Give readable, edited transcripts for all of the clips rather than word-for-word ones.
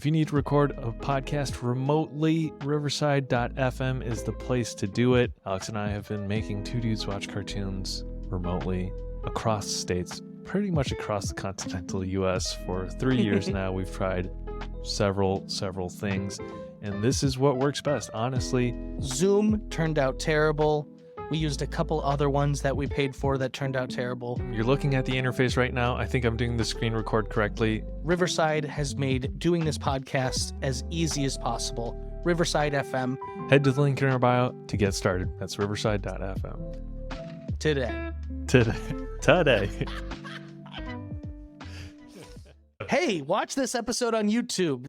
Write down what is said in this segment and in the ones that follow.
If you need to record a podcast remotely, Riverside.fm is the place to do it. Alex and I have been making Two Dudes Watch Cartoons remotely across states, pretty much across the continental U.S. for 3 years now. We've tried several things, and this is what works best, honestly. Zoom turned out terrible. We used a couple other ones that we paid for that turned out terrible. You're looking at the interface right now. I think I'm doing the screen record correctly. Riverside has made doing this podcast as easy as possible. Riverside FM. Head to the link in our bio to get started. That's riverside.fm. Today. Hey, watch this episode on YouTube.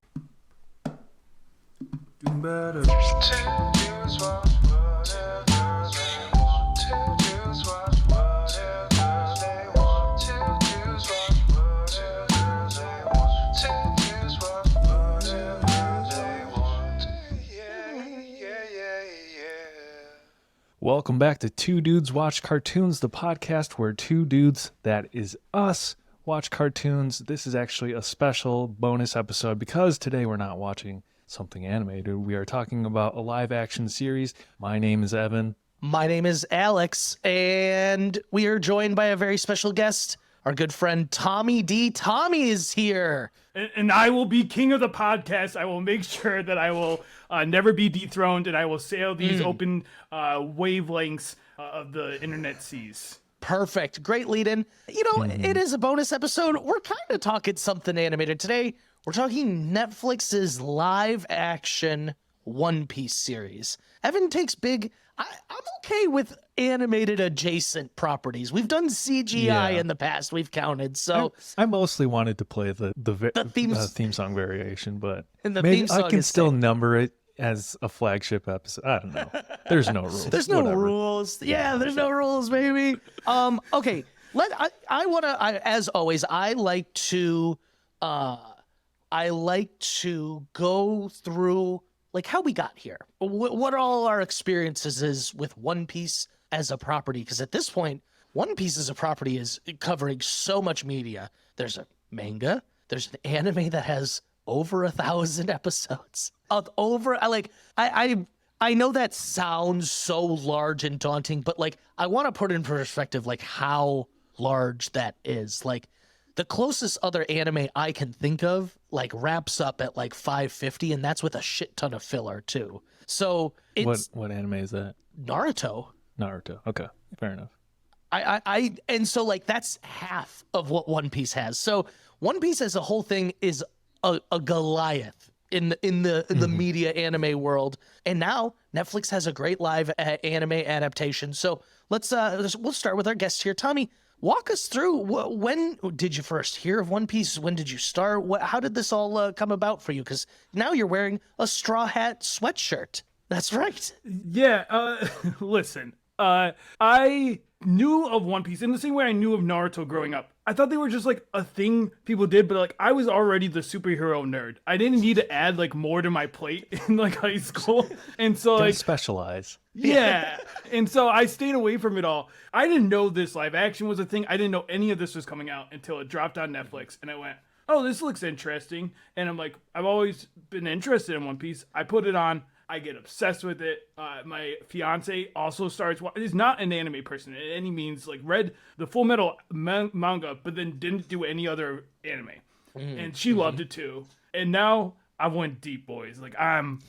Welcome back to Two Dudes Watch Cartoons, the podcast where two dudes, that is us, watch cartoons. This is actually a special bonus episode because today we're not watching something animated. We are talking about a live action series. My name is Evan. My name is Alex, and we are joined by a very special guest, our good friend Tommy D. Tommy is here. And I will be king of the podcast. I will make sure that I will never be dethroned, and I will sail these open wavelengths of the internet seas. Perfect. Great lead-in. You know, It is a bonus episode. We're kind of talking something animated today. We're talking Netflix's live-action One Piece series. Evan takes big... I'm okay with animated adjacent properties. We've done CGI in the past. We've counted. So I mostly wanted to play the theme song variation, but maybe I can still number it as a flagship episode. I don't know. There's no rules. There's no rules. Yeah, there's no rules, baby. Okay. As always, I like to go through like how we got here, what all our experiences is with One Piece as a property. Because at this point, One Piece as a property is covering so much media. There's a manga. There's an anime that has over 1,000 episodes. I know that sounds so large and daunting, but like I want to put in perspective like how large that is. Like the closest other anime I can think of like wraps up at like 550, and that's with a shit ton of filler too. So it's what anime is that? Naruto. Okay, fair enough. And so like that's half of what One Piece has. So One Piece as a whole thing is a Goliath in the media anime world, and now Netflix has a great live anime adaptation. So we'll start with our guest here, Tommy. Walk us through, when did you first hear of One Piece? When did you start? How did this all come about for you? Because now you're wearing a Straw Hat sweatshirt. That's right. Yeah, listen, I knew of One Piece in the same way I knew of Naruto growing up. I thought they were just like a thing people did, but like I was already the superhero nerd. I didn't need to add like more to my plate in like high school. And so like specialize. Yeah. And so I stayed away from it all. I didn't know this live action was a thing. I didn't know any of this was coming out until it dropped on Netflix, and I went, oh, this looks interesting. And I'm like, I've always been interested in One Piece. I put it on. I get obsessed with it. My fiance also starts. Is not an anime person in any means. Like read the Full Metal manga, but then didn't do any other anime, and she loved it too. And now I went deep, boys. Like I'm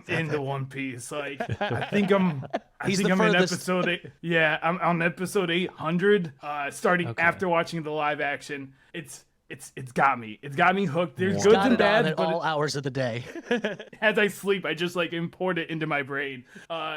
into One Piece. Like I think I'm in episode 8. Yeah, I'm on episode 800. Starting after watching the live action. It's got me. It's got me hooked. There's goods and bads, at all hours of the day. As I sleep, I just like import it into my brain.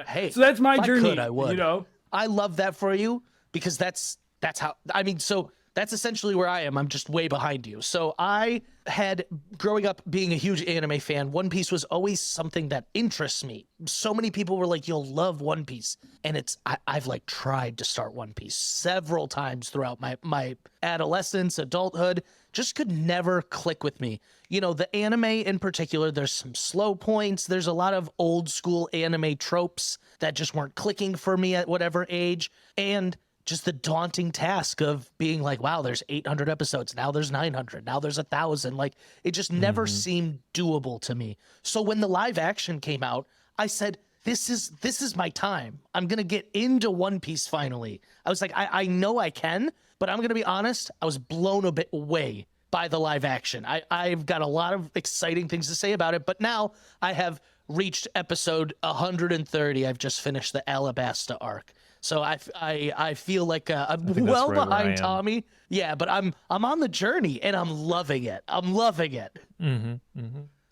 Hey, so that's my journey. I would. You know, I love that for you because that's how. I mean, so that's essentially where I am. I'm just way behind you. So I had, growing up being a huge anime fan, One Piece was always something that interests me. So many people were like, you'll love One Piece. And I've like tried to start One Piece several times throughout my adolescence, adulthood, just could never click with me. You know, the anime in particular, there's some slow points. There's a lot of old school anime tropes that just weren't clicking for me at whatever age. And just the daunting task of being like, wow, there's 800 episodes. Now there's 900. Now there's 1,000. Like, it just never seemed doable to me. So when the live action came out, I said, this is my time. I'm going to get into One Piece finally. I was like, I know I can, but I'm going to be honest. I was blown a bit away by the live action. I've got a lot of exciting things to say about it, but now I have reached episode 130. I've just finished the Alabasta arc. So I feel like I'm well behind Tommy. Yeah, but I'm on the journey and I'm loving it.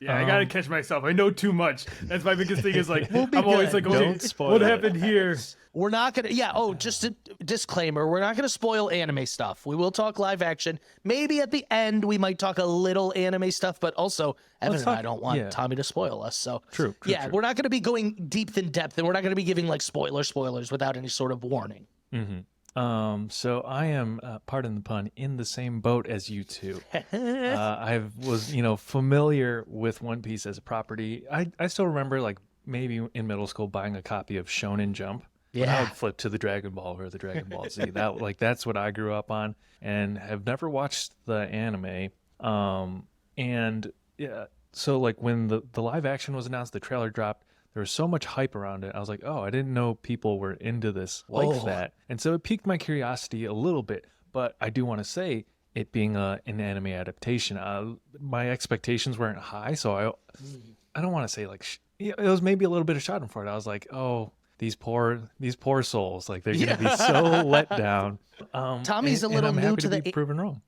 Yeah, I gotta catch myself. I know too much. That's my biggest thing. Is like I'm always like, Don't spoil what it. happened here? We're not gonna. Yeah. Oh, just a disclaimer: we're not gonna spoil anime stuff. We will talk live action. Maybe at the end we might talk a little anime stuff, but also Evan and I don't want Tommy to spoil us. So True. we're not gonna be going deep in depth, and we're not gonna be giving like spoilers without any sort of warning. So I am, pardon the pun, in the same boat as you two. I was, familiar with One Piece as a property. I still remember, like, maybe in middle school buying a copy of Shonen Jump. Yeah. I would flip to the Dragon Ball or the Dragon Ball Z. That's what I grew up on, and have never watched the anime. And yeah, so like when the live action was announced, the trailer dropped. There was so much hype around it. I was like, oh, I didn't know people were into this like that. And so it piqued my curiosity a little bit. But I do want to say, it being an anime adaptation, my expectations weren't high. So I don't want to say like, it was maybe a little bit of schadenfreude. I was like, oh, these poor souls. Like they're going to be so let down. Tommy's a little I'm new happy to be the proven wrong.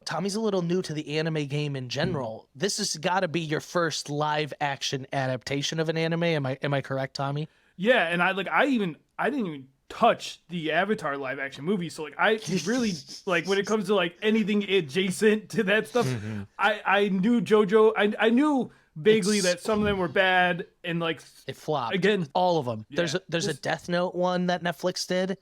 Tommy's a little new to the anime game in general. This has got to be your first live action adaptation of an anime. Am I correct, Tommy? Yeah, and I didn't even touch the Avatar live action movie. So like I really like when it comes to like anything adjacent to that stuff, I knew JoJo. I knew vaguely that some of them were bad and like It flopped. Again, all of them. Yeah, There's a Death Note one that Netflix did.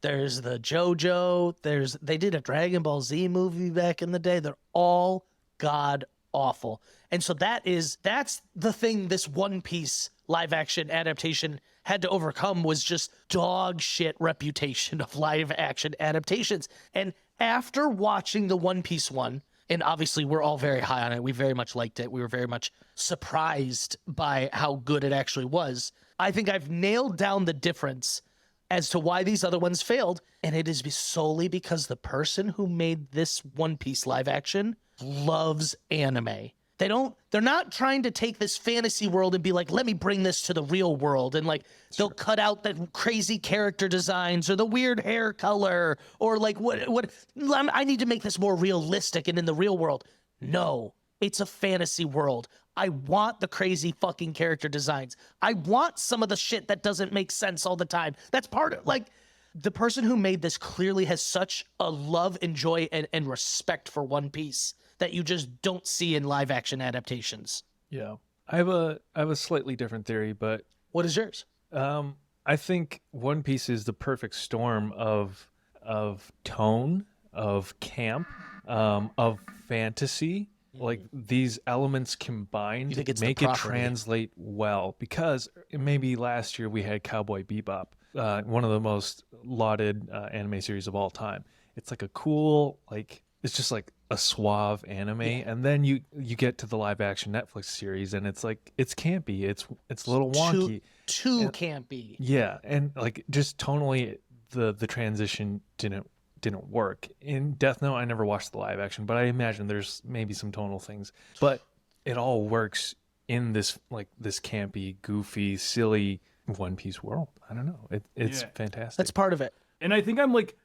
There's the JoJo. They did a Dragon Ball Z movie back in the day. They're all god awful. And so that's the thing this One Piece live action adaptation had to overcome, was just dog shit reputation of live action adaptations. And after watching the One Piece one, and obviously we're all very high on it, we very much liked it, we were very much surprised by how good it actually was, I think I've nailed down the difference as to why these other ones failed, and it is solely because the person who made this One Piece live action loves anime. They're not trying to take this fantasy world and be like, let me bring this to the real world, and like they'll cut out the crazy character designs or the weird hair color or like what I need to make this more realistic and in the real world. No, it's a fantasy world. I want the crazy fucking character designs. I want some of the shit that doesn't make sense all the time. That's part of, like, the person who made this clearly has such a love and joy and respect for One Piece that you just don't see in live action adaptations. Yeah. I have a slightly different theory, but What is yours? I think One Piece is the perfect storm of tone, of camp, of fantasy. Like these elements combined make it translate well, because maybe last year we had Cowboy Bebop, one of the most lauded anime series of all time. It's like a cool, like, it's just like a suave anime, and then you get to the live action Netflix series and it's like, it's campy, it's a little wonky, too campy. Yeah, and like just tonally the transition didn't work. In Death Note, I never watched the live action, but I imagine there's maybe some tonal things. But it all works in this campy, goofy, silly One Piece world. I don't know. It's fantastic. That's part of it. And I think I'm like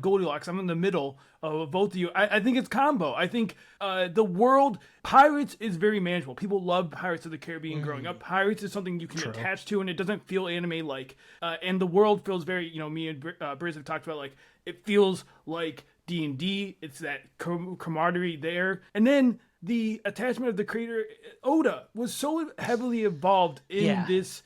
Goldilocks. I'm in the middle of both of you. I think it's combo. I think the world, Pirates is very manageable. People love Pirates of the Caribbean growing up. Pirates is something you can attach to, and it doesn't feel anime-like. And the world feels very, me and Briz have talked about, like, it feels like D&D. It's that camaraderie there. And then the attachment of the creator, Oda, was so heavily involved in this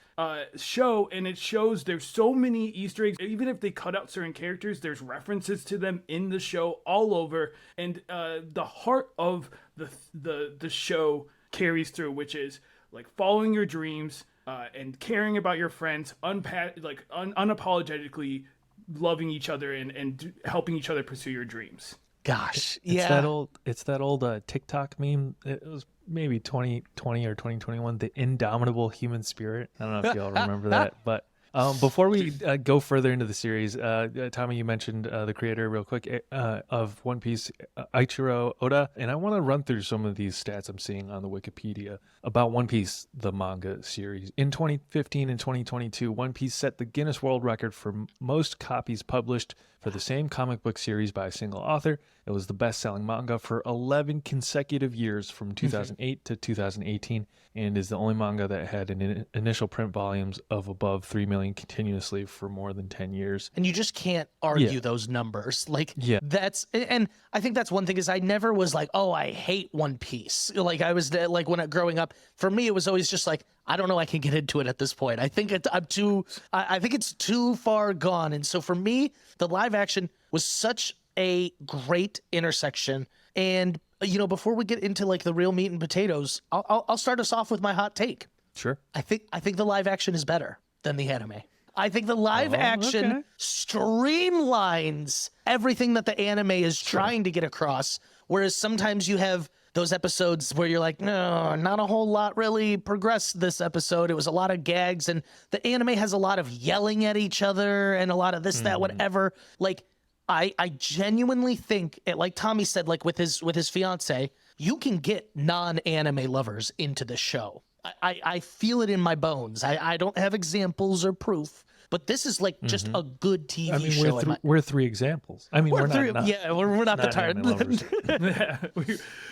show, and it shows there's so many Easter eggs. Even if they cut out certain characters, there's references to them in the show all over, and the heart of the show carries through, which is like following your dreams and caring about your friends, unapologetically loving each other and helping each other pursue your dreams. Gosh, It's that old TikTok meme. It was maybe 2020 or 2021. The indomitable human spirit. I don't know if y'all remember that, but before we go further into the series, Tommy, you mentioned the creator real quick of One Piece, Eichiro Oda, and I want to run through some of these stats I'm seeing on the Wikipedia about One Piece, the manga series. In 2015 and 2022, One Piece set the Guinness World Record for most copies published for the same comic book series by a single author. It was the best-selling manga for 11 consecutive years from 2008 to 2018, and is the only manga that had an initial print volumes of above 3 million continuously for more than 10 years. And you just can't argue those numbers. That's, and I think that's one thing is I never was like, oh, I hate One Piece. Like I was like when growing up, for me, it was always just like, I don't know I can get into it at this point. I think I think it's too far gone. And so for me, the live action was such a great intersection. And, before we get into like the real meat and potatoes, I'll start us off with my hot take. Sure. I think the live action is better than the anime. I think the live action streamlines everything that the anime is trying to get across. Whereas sometimes you have those episodes where you're like, no, not a whole lot really progressed this episode. It was a lot of gags, and the anime has a lot of yelling at each other and a lot of this, that, whatever. Like, I genuinely think, like Tommy said, like with his fiance, you can get non-anime lovers into the show. I feel it in my bones. I don't have examples or proof, but this is like just a good TV show. We're three examples. I mean, we're not the tired.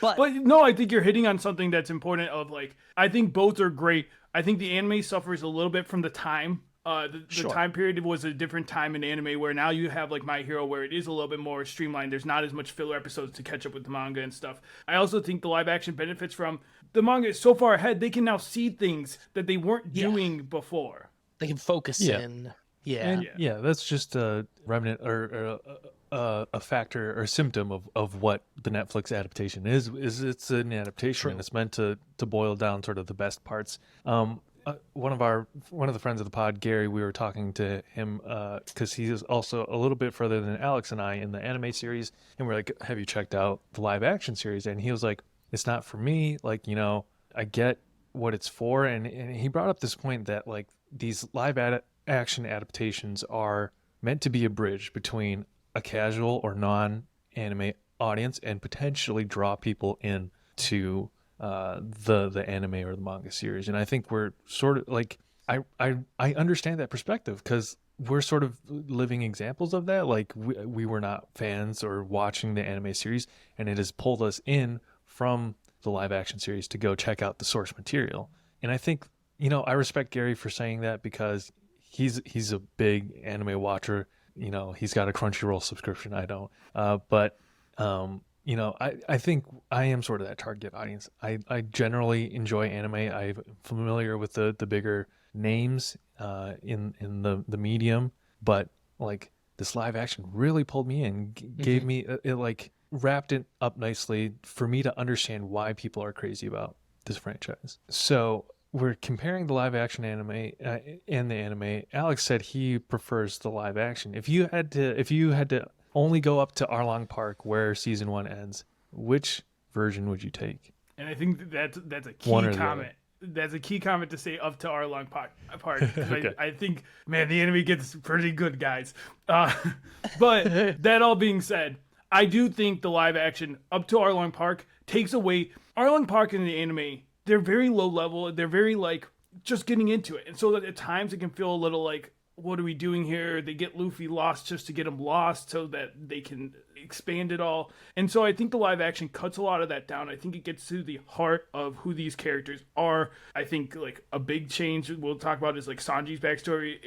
But no, I think you're hitting on something that's important. Of like, I think both are great. I think the anime suffers a little bit from the time. The time period was a different time in anime, where now you have like My Hero, where it is a little bit more streamlined. There's not as much filler episodes to catch up with the manga and stuff. I also think the live action benefits from the manga is so far ahead. They can now see things that they weren't doing before. They can focus in. That's just a remnant or a factor or symptom of what the Netflix adaptation is it's an adaptation. And it's meant to boil down sort of the best parts. One of the friends of the pod, Gary, we were talking to him because he is also a little bit further than Alex and I in the anime series, and we're like, have you checked out the live action series? And he was like, it's not for me. Like, I get what it's for. And he brought up this point that like these live action adaptations are meant to be a bridge between a casual or non-anime audience and potentially draw people in to the anime or the manga series. And I think we're sort of like, I understand that perspective because we're sort of living examples of that. Like we were not fans or watching the anime series, and it has pulled us in from the live action series to go check out the source material. And I think, I respect Gary for saying that because he's a big anime watcher. He's got a Crunchyroll subscription. I don't. I think I am sort of that target audience. I generally enjoy anime. I'm familiar with the bigger names in the medium, but like this live action really pulled me in, gave me it like wrapped it up nicely for me to understand why people are crazy about this franchise. So we're comparing the live action anime and the anime. Alex said he prefers the live action. If you had to only go up to Arlong Park where season 1 ends, which version would you take? And I think that's a key comment. That's a key comment to say up to Arlong Park. Okay. I think, man, the anime gets pretty good, guys. But that all being said, I do think the live action up to Arlong Park takes away Arlong Park in the anime. They're very low level. They're very like just getting into it. And so that at times it can feel a little like, what are we doing here? They get Luffy lost just to get him lost so that they can expand it all. And so I think the live action cuts a lot of that down. I think it gets to the heart of who these characters are. I think like a big change we'll talk about is like Sanji's backstory.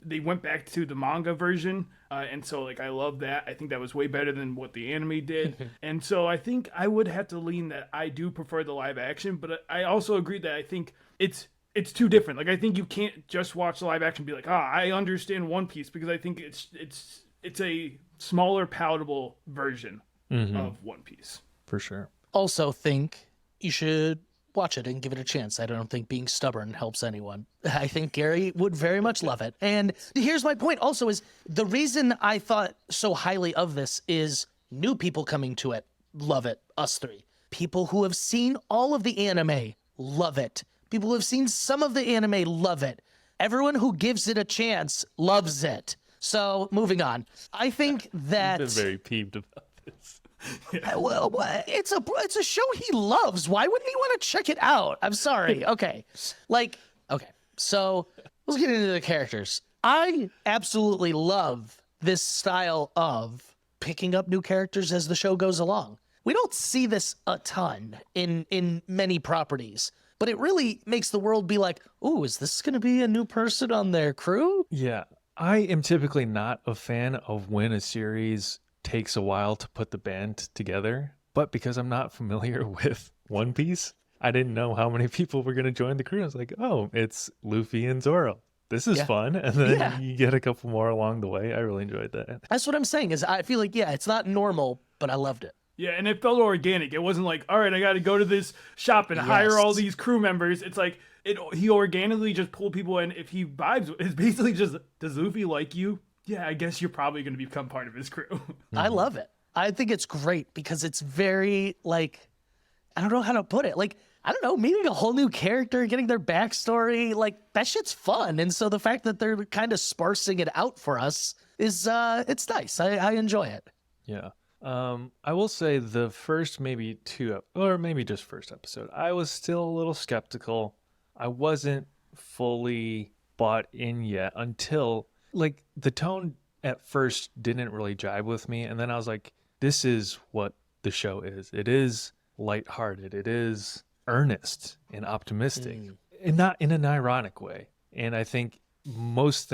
They went back to the manga version. And so like I love that. I think that was way better than what the anime did. And so I think I would have to lean that I do prefer the live action, but I also agree that I think it's too different. Like I think you can't just watch the live action and be like, I understand One Piece, because I think it's a smaller, palatable version of One Piece. For sure. Also think you should watch it and give it a chance. I don't think being stubborn helps anyone. I think Gary would very much love it. And here's my point also is the reason I thought so highly of this is new people coming to it love it, us three. People who have seen all of the anime love it. People who have seen some of the anime love it. Everyone who gives it a chance loves it. So, moving on. I think that... I've been very peeved about this. Well, it's a show he loves. Why wouldn't he want to check it out? I'm sorry. Okay. So let's get into the characters. I absolutely love this style of picking up new characters as the show goes along. We don't see this a ton in many properties, but it really makes the world be like, ooh, is this going to be a new person on their crew? Yeah. I am typically not a fan of when a series takes a while to put the band together, but because I'm not familiar with One Piece, I didn't know how many people were going to join the crew. I was like, oh, it's Luffy and Zoro. This is fun. And then you get a couple more along the way. I really enjoyed that. That's what I'm saying is I feel like, it's not normal, but I loved it. Yeah, and it felt organic. It wasn't like, all right, I got to go to this shop and hire all these crew members. It's like he organically just pulled people in. If he vibes, it's basically just, does Luffy like you? Yeah, I guess you're probably going to become part of his crew. I love it. I think it's great because it's very, like, I don't know how to put it. Like, I don't know, meeting a whole new character, getting their backstory, like, that shit's fun. And so the fact that they're kind of sparsing it out for us is, it's nice. I enjoy it. Yeah. I will say the first maybe or maybe just first episode, I was still a little skeptical. I wasn't fully bought in yet until, like, the tone at first didn't really jibe with me. And then I was like, this is what the show is. It is lighthearted. It is earnest and optimistic and not in an ironic way. And I think most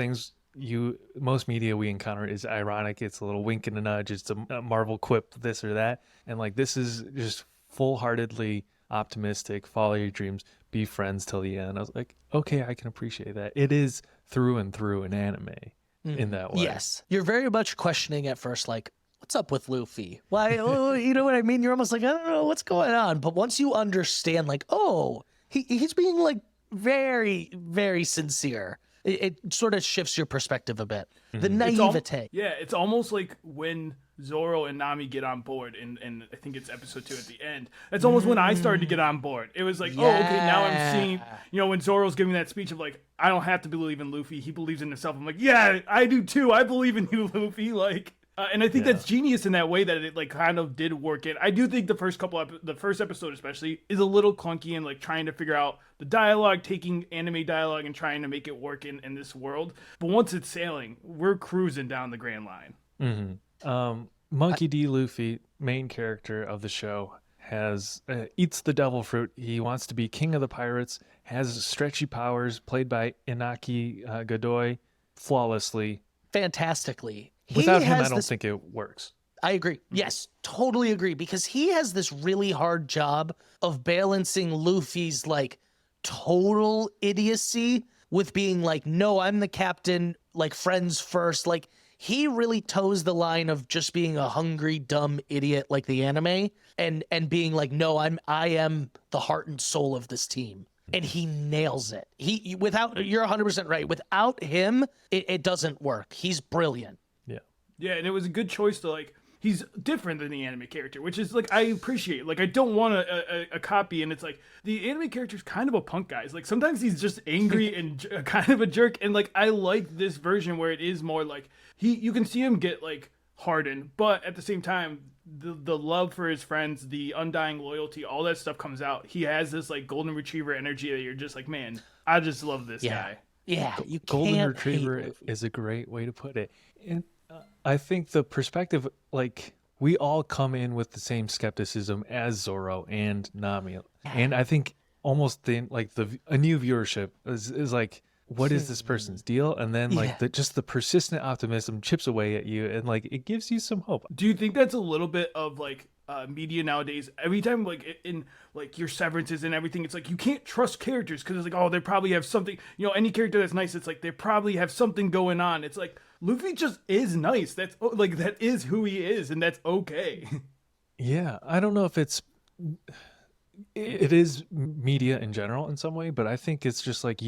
media we encounter is ironic. It's a little wink and a nudge. It's a Marvel quip, this or that. And like, this is just full-heartedly optimistic. Follow your dreams, be friends till the end. I was like, okay, I can appreciate that. It is through and through an anime in that way. Yes. You're very much questioning at first, like, what's up with Luffy? Why? Oh, you know what I mean? You're almost like, I don't know what's going on. But once you understand, like, oh, he's being like very, very sincere. It sort of shifts your perspective a bit. The naivete. It's almost like when Zoro and Nami get on board, and I think it's episode 2 at the end. That's almost when I started to get on board. It was like, oh, okay, now I'm seeing, when Zoro's giving that speech of like, I don't have to believe in Luffy. He believes in himself. I'm like, yeah, I do too. I believe in you, Luffy. Like, and I think that's genius in that way that it like kind of did work in. I do think the first episode especially is a little clunky and like trying to figure out the dialogue, taking anime dialogue and trying to make it work in this world. But once it's sailing, we're cruising down the Grand Line. Mm-hmm. Monkey D. Luffy, main character of the show, has eats the devil fruit. He wants to be king of the pirates, has stretchy powers, played by Inaki Godoy, flawlessly. Fantastically. Without him, I don't think it works. I agree. Yes, totally agree. Because he has this really hard job of balancing Luffy's like total idiocy with being like, no, I'm the captain, like friends first. Like he really toes the line of just being a hungry, dumb idiot like the anime and being like, no, I am the heart and soul of this team. And he nails it. You're 100% right. Without him, it doesn't work. He's brilliant. Yeah, and it was a good choice to like, he's different than the anime character, which is like, I appreciate. Like, I don't want a copy, and it's like, the anime character's kind of a punk guy. It's like, sometimes he's just angry and kind of a jerk, and like, I like this version where it is more like, you can see him get like hardened, but at the same time, the love for his friends, the undying loyalty, all that stuff comes out. He has this like golden retriever energy that you're just like, man, I just love this guy. Yeah, you golden can't retriever is a great way to put it. And I think the perspective, like, we all come in with the same skepticism as Zoro and Nami. And I think almost a new viewership is like, what is this person's deal? And then like just the persistent optimism chips away at you and like it gives you some hope. Do you think that's a little bit of like media nowadays? Every time like in like your severances and everything, it's like you can't trust characters because it's like, oh, they probably have something, any character that's nice, it's like they probably have something going on. It's like Luffy just is nice. That's like, that is who he is, and that's okay. Yeah, I don't know if it's it is media in general in some way, but I think it's just like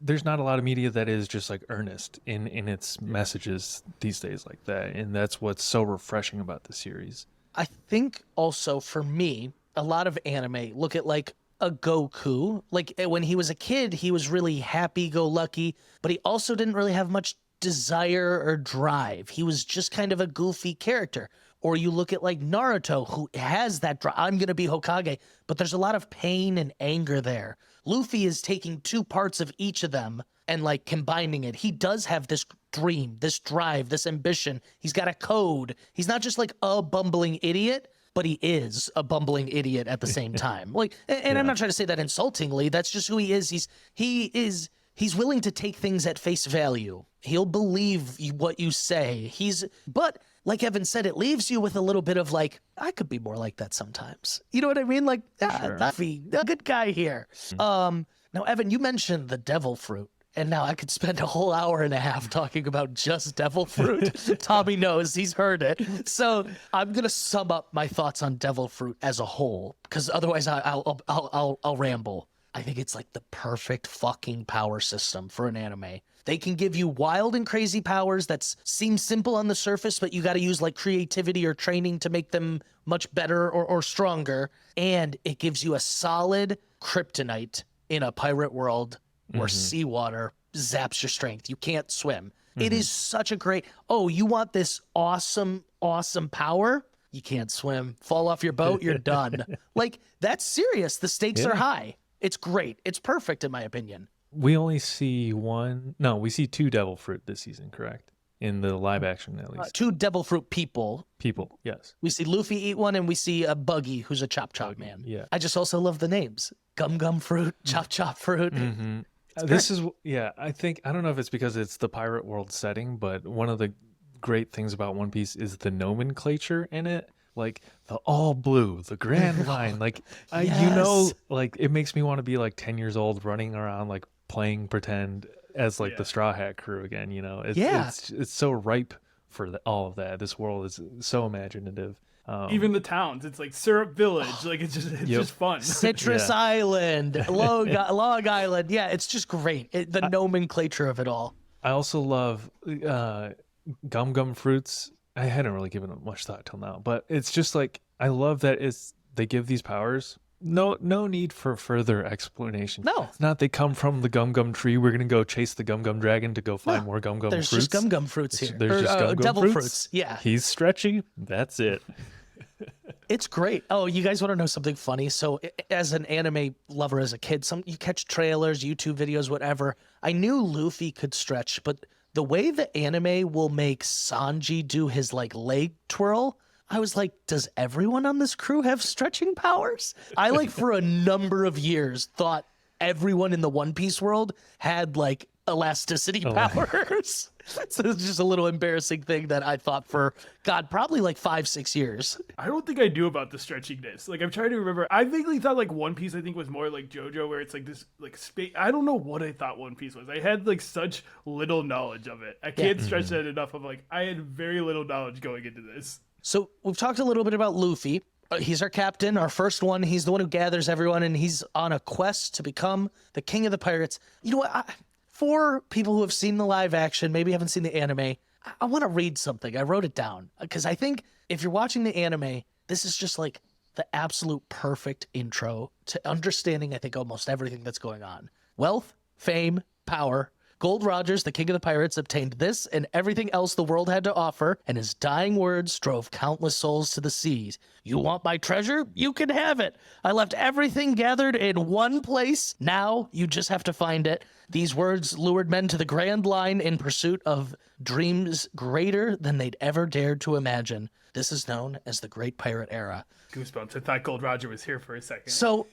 there's not a lot of media that is just like earnest in its messages these days like that. And that's what's so refreshing about the series. I think also for me, a lot of anime look at like a Goku. Like when he was a kid, he was really happy-go-lucky, but he also didn't really have much desire or drive. He was just kind of a goofy character. Or you look at like Naruto, who has that drive. I'm going to be Hokage, but there's a lot of pain and anger there. Luffy is taking two parts of each of them and like combining it. He does have this dream, this drive, this ambition. He's got a code. He's not just like a bumbling idiot, but he is a bumbling idiot at the same time. Like, and I'm not trying to say that insultingly. That's just who he is. He's willing to take things at face value. He'll believe what you say. But like Evan said, it leaves you with a little bit of like, I could be more like that sometimes. You know what I mean? Like, Luffy, a good guy here. Now, Evan, you mentioned the devil fruit. And now I could spend a whole hour and a half talking about just devil fruit. Tommy knows, he's heard it. So I'm gonna sum up my thoughts on devil fruit as a whole, because otherwise I'll ramble. I think it's like the perfect fucking power system for an anime. They can give you wild and crazy powers that seem simple on the surface, but you got to use like creativity or training to make them much better or stronger. And it gives you a solid kryptonite in a pirate world where seawater zaps your strength. You can't swim. It is such a great, you want this awesome, awesome power? You can't swim. Fall off your boat, you're done. Like, that's serious. The stakes are high. It's great. It's perfect, in my opinion. We only see we see two devil fruit this season, correct? In the live action, at least. Two devil fruit people. People, yes. We see Luffy eat one, and we see a Buggy, who's a chop man. Yeah. I just also love the names. Gum fruit, chop fruit. This is, I don't know if it's because it's the pirate world setting, but one of the great things about One Piece is the nomenclature in it. Like the all blue, the grand line, like like it makes me want to be like 10 years old running around, like playing pretend as like the Straw Hat Crew again, you know? It's so ripe for all of that. This world is so imaginative. Even the towns, it's like Syrup Village. Like it's just fun. Citrus Island, Log Island. Yeah, it's just great. The nomenclature of it all. I also love gum fruits. I hadn't really given it much thought till now, but it's just like, I love that they give these powers. No need for further explanation. No. It's not they come from the gum tree. We're going to go chase the gum dragon to go find more gum fruits. There's just gum fruits here. There's just gum devil fruits. Yeah. He's stretchy. That's it. It's great. Oh, you guys want to know something funny? So as an anime lover as a kid, you catch trailers, YouTube videos, whatever. I knew Luffy could stretch, but the way the anime will make Sanji do his like leg twirl, I was like, does everyone on this crew have stretching powers? I like for a number of years thought everyone in the One Piece world had like elasticity powers. So it's just a little embarrassing thing that I thought for, probably like 5-6 years. I don't think I knew about the stretchiness. Like, I'm trying to remember. I vaguely thought like One Piece, I think, was more like JoJo, where it's like this like space. I don't know what I thought One Piece was. I had like such little knowledge of it. I can't stretch that enough. I'm like, I had very little knowledge going into this. So we've talked a little bit about Luffy. He's our captain, our first one. He's the one who gathers everyone, and he's on a quest to become the king of the pirates. You know what? For people who have seen the live action, maybe haven't seen the anime, I want to read something. I wrote it down because I think if you're watching the anime, this is just like the absolute perfect intro to understanding, I think, almost everything that's going on. Wealth, fame, power. Gold Rogers, the king of the pirates, obtained this and everything else the world had to offer, and his dying words drove countless souls to the seas. You want my treasure? You can have it. I left everything gathered in one place. Now you just have to find it. These words lured men to the Grand Line in pursuit of dreams greater than they'd ever dared to imagine. This is known as the Great Pirate Era. Goosebumps. I thought Gold Roger was here for a second. So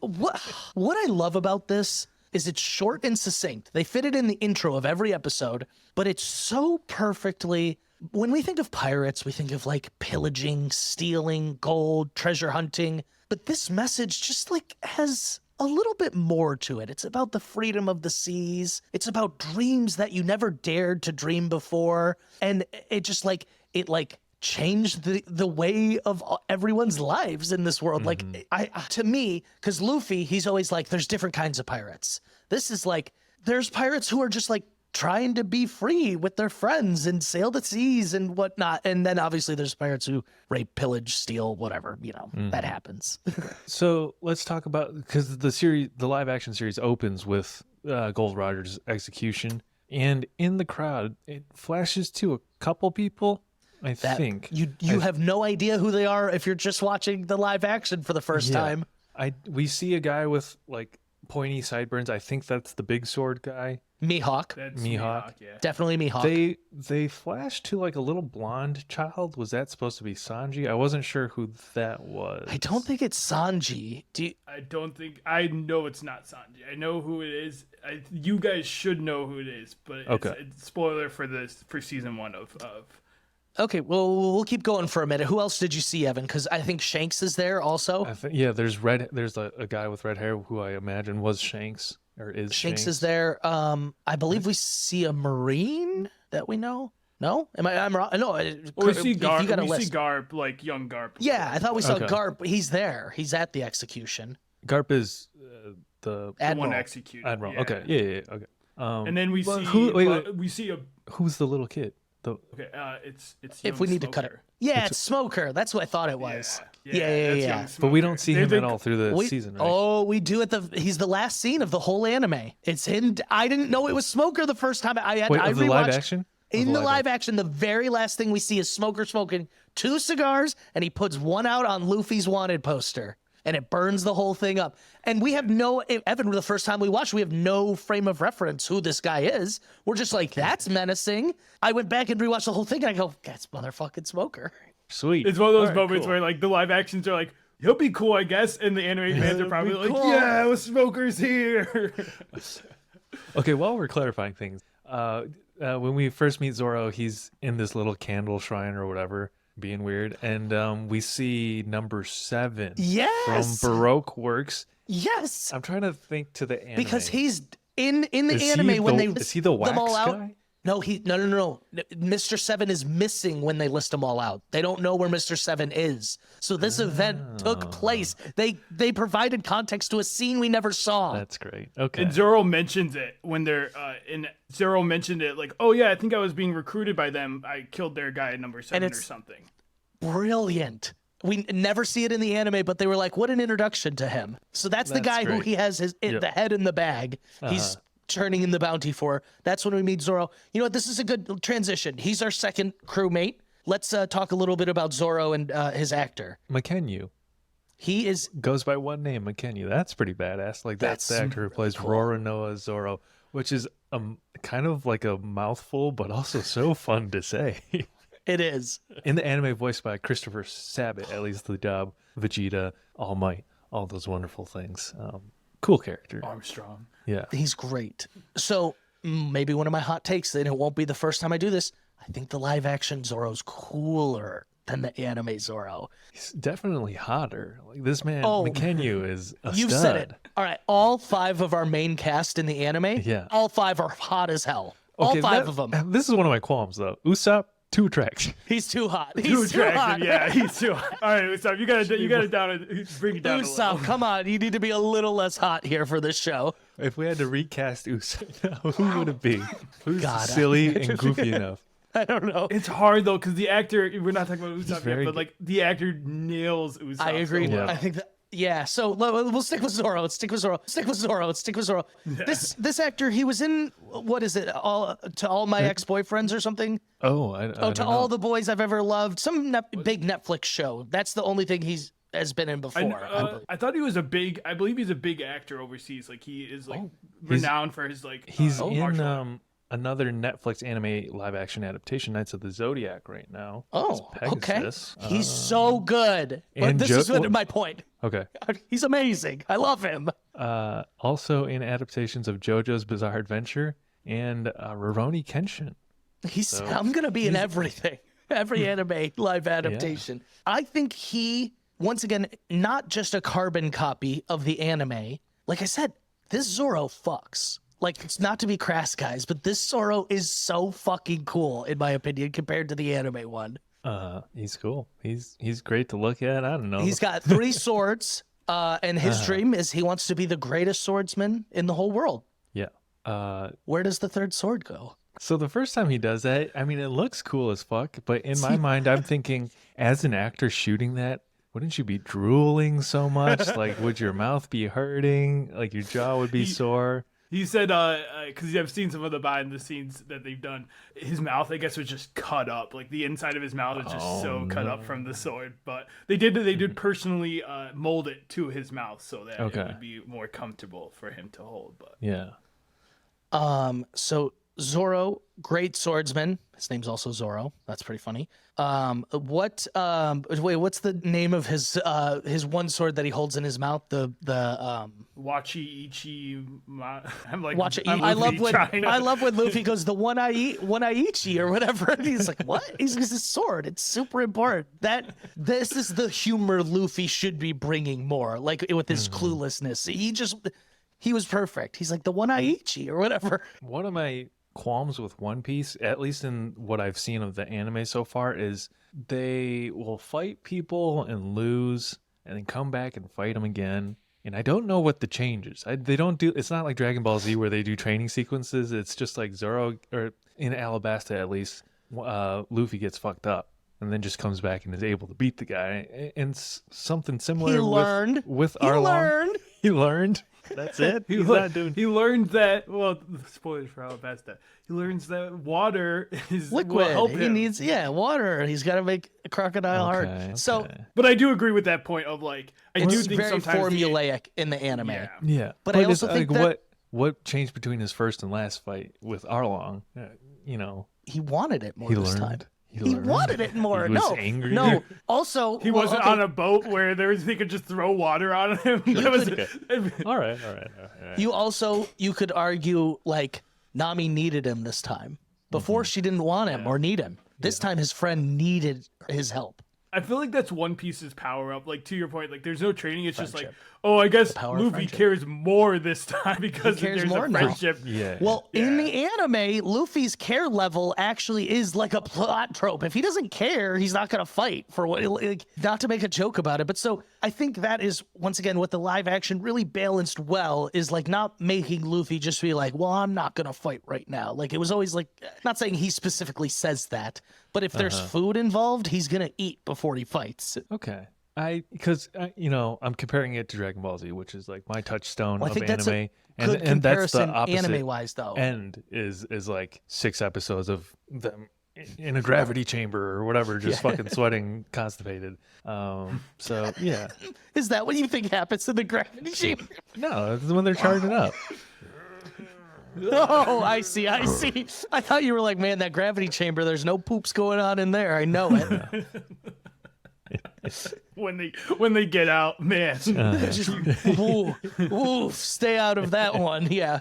what I love about this is it's short and succinct. They fit it in the intro of every episode, but it's so perfectly... When we think of pirates, we think of like pillaging, stealing, gold, treasure hunting, but this message just like has a little bit more to it. It's about the freedom of the seas. It's about dreams that you never dared to dream before. And it just like changed the way of everyone's lives in this world. Like, to me, because Luffy, he's always like, there's different kinds of pirates. This is like, there's pirates who are just like trying to be free with their friends and sail the seas and whatnot. And then obviously there's pirates who rape, pillage, steal, whatever, that happens. So let's talk about, because the live action series opens with Gold Roger's execution, and in the crowd it flashes to a couple people. I think you have no idea who they are if you're just watching the live action for the first time. We see a guy with like pointy sideburns. I think that's the big sword guy. Mihawk. That's Mihawk. yeah. Definitely Mihawk. They flashed to like a little blonde child. Was that supposed to be Sanji? I wasn't sure who that was. I don't think it's Sanji. I know it's not Sanji. I know who it is. You guys should know who it is, but it's spoiler for season 1 of. Okay, well, we'll keep going for a minute. Who else did you see, Evan? Because I think Shanks is there also. There's a guy with red hair who I imagine was Shanks. Or is Shanks is there. I believe we see a Marine that we know. No, I'm wrong. No, we see Garp. We see Garp, like young Garp. Yeah, I thought we saw Garp. He's there. He's at the execution. Garp is the one executed. Admiral. Yeah. Okay, yeah. Okay. And then we see who's the little kid? It's if we need to cut it. Yeah, it's Smoker. That's what I thought it was. Yeah. But we don't see him at all through the season, right? Oh, we do he's the last scene of the whole anime. It's him. I didn't know it was Smoker the first time. I rewatched the live action? In the live action, the very last thing we see is Smoker smoking 2 cigars, and he puts one out on Luffy's wanted poster, and it burns the whole thing up. And we have Evan, the first time we watched, we have no frame of reference who this guy is. We're just like, that's menacing. I went back and rewatched the whole thing, and I go, that's motherfucking Smoker. Sweet. It's one of those moments where like the live actions are like, he'll be cool, I guess, and the anime fans are probably like, cool. Yeah, Smoker's here. Okay, while we're clarifying things, when we first meet Zoro, he's in this little candle shrine or whatever, being weird, and we see number 7 from Baroque Works. Yes. I'm trying to think to the anime. Because he's in the anime when they is he the wax them all out. guy? No, no. Mr. 7 is missing when they list them all out. They don't know where Mr. 7 is. So this event took place. They provided context to a scene we never saw. That's great. Okay. And Zoro mentions it when they're Zoro mentioned it like, oh yeah, I think I was being recruited by them. I killed their guy at number 7 or something. Brilliant. We never see it in the anime, but they were like, what an introduction to him. So that's the guy great. who he has the head in the bag. He's turning in the bounty for. That's when we meet Zoro. You know what? This is a good transition. He's our second crewmate. Let's talk a little bit about Zoro and his actor. Mackenyu. He goes by one name, Mackenyu. That's pretty badass. Like that's the actor who plays Roronoa Zoro, which is kind of like a mouthful, but also so fun to say. It is. In the anime, voiced by Christopher Sabat, at least the dub, Vegeta, All Might, all those wonderful things. Cool character. Armstrong. Yeah. He's great. So maybe one of my hot takes, and it won't be the first time I do this, I think the live action Zoro's cooler than the anime Zoro. He's definitely hotter. Like this man, Mackenyu is a You've stud. said it. All right. All 5 of our main cast in the anime, all 5 are hot as hell. All 5 of them. This is one of my qualms, though. Usopp, too attractive. He's too hot. He's too attractive. Yeah, he's too hot. All right, Usopp, you gotta bring it down. Usopp, come on, you need to be a little less hot here for this show. If we had to recast Usopp, who would it be? Who's silly and goofy enough? I don't know. It's hard though because the actor. We're not talking about Usopp yet, but like the actor nails Usopp. I agree. So well. I think that. Yeah, so we'll stick with Zoro. Stick with Zoro. Yeah. This actor, he was in what is it? All my ex-boyfriends or something. Oh, I don't know. All the boys I've ever loved. Some big Netflix show. That's the only thing has been in before. I thought he was I believe he's a big actor overseas. Like he is renowned for his like. He's in another Netflix anime live action adaptation, Knights of the Zodiac, right now. Oh, okay. He's so good. But this is my point. Okay. He's amazing. I love him. Also in adaptations of JoJo's Bizarre Adventure and Rurouni Kenshin. I'm going to be in everything. Every anime live adaptation. Yeah. I think he, once again, not just a carbon copy of the anime. Like I said, this Zoro fucks. Like, it's not to be crass, guys, but this Zoro is so fucking cool, in my opinion, compared to the anime one. He's cool. He's great to look at. I don't know. He's got 3 swords, and his dream is he wants to be the greatest swordsman in the whole world. Yeah. Where does the 3rd sword go? So the first time he does that, I mean, it looks cool as fuck, but in my mind, I'm thinking, as an actor shooting that, wouldn't you be drooling so much? Like, would your mouth be hurting? Like, your jaw would be sore? He said, because I've seen some of the behind the scenes that they've done, his mouth, I guess, was just cut up. Like, the inside of his mouth was just cut up from the sword. But they did personally mold it to his mouth so that it would be more comfortable for him to hold. But Yeah. So Zoro, great swordsman. His name's also Zoro. That's pretty funny. What's the name of his one sword that he holds in his mouth? The Wachi Ichi. I'm like, Wachi. I love when Luffy goes the one Ichi or whatever. And he's like, what? He's his sword. It's super important. This is the humor Luffy should be bringing more. Like with his cluelessness. He was perfect. He's like the one Ichi or whatever. One of my qualms with One Piece, at least in what I've seen of the anime so far, is they will fight people and lose and then come back and fight them again. And I don't know what the change is. They don't do, it's not like Dragon Ball Z where they do training sequences. It's just like Zoro, or in Alabasta at least, Luffy gets fucked up and then just comes back and is able to beat the guy. And something similar with Arlong. He learned. That's it. He learned that. Well, spoilers for Alabasta. He learns that water is liquid. Will help him. He needs water. He's got to make a crocodile heart. So, but I do agree with that point of like I do think very sometimes formulaic in the anime. Yeah. But I also think that what changed between his first and last fight with Arlong? He wanted it more this time. He learned. Wanted it more. He was angry. No. Also, he wasn't on a boat where they could just throw water on him. All right. You could argue like Nami needed him this time. Before she didn't want him or need him. This time his friend needed his help. I feel like that's One Piece's power up. Like to your point, like there's no training. It's just like, oh, I guess Luffy cares more this time because there's a friendship. Yeah. Well, in the anime, Luffy's care level actually is like a plot trope. If he doesn't care, he's not going to fight for what. Like, not to make a joke about it, but so I think that is once again what the live action really balanced well is like not making Luffy just be like, well, I'm not going to fight right now. Like it was always like, not saying he specifically says that, but if there's food involved, he's going to eat before he fights. Okay. Because I'm comparing it to Dragon Ball Z, which is like my touchstone of anime, and that's the opposite. Anime-wise, though, end is like 6 episodes of them in a gravity chamber or whatever, just fucking sweating, constipated. So yeah, is that what you think happens in the gravity chamber? No, it's when they're charging up. Oh, I see. I thought you were like, man, that gravity chamber. There's no poops going on in there. I know it. When they get out, man, just stay out of that one. Yeah,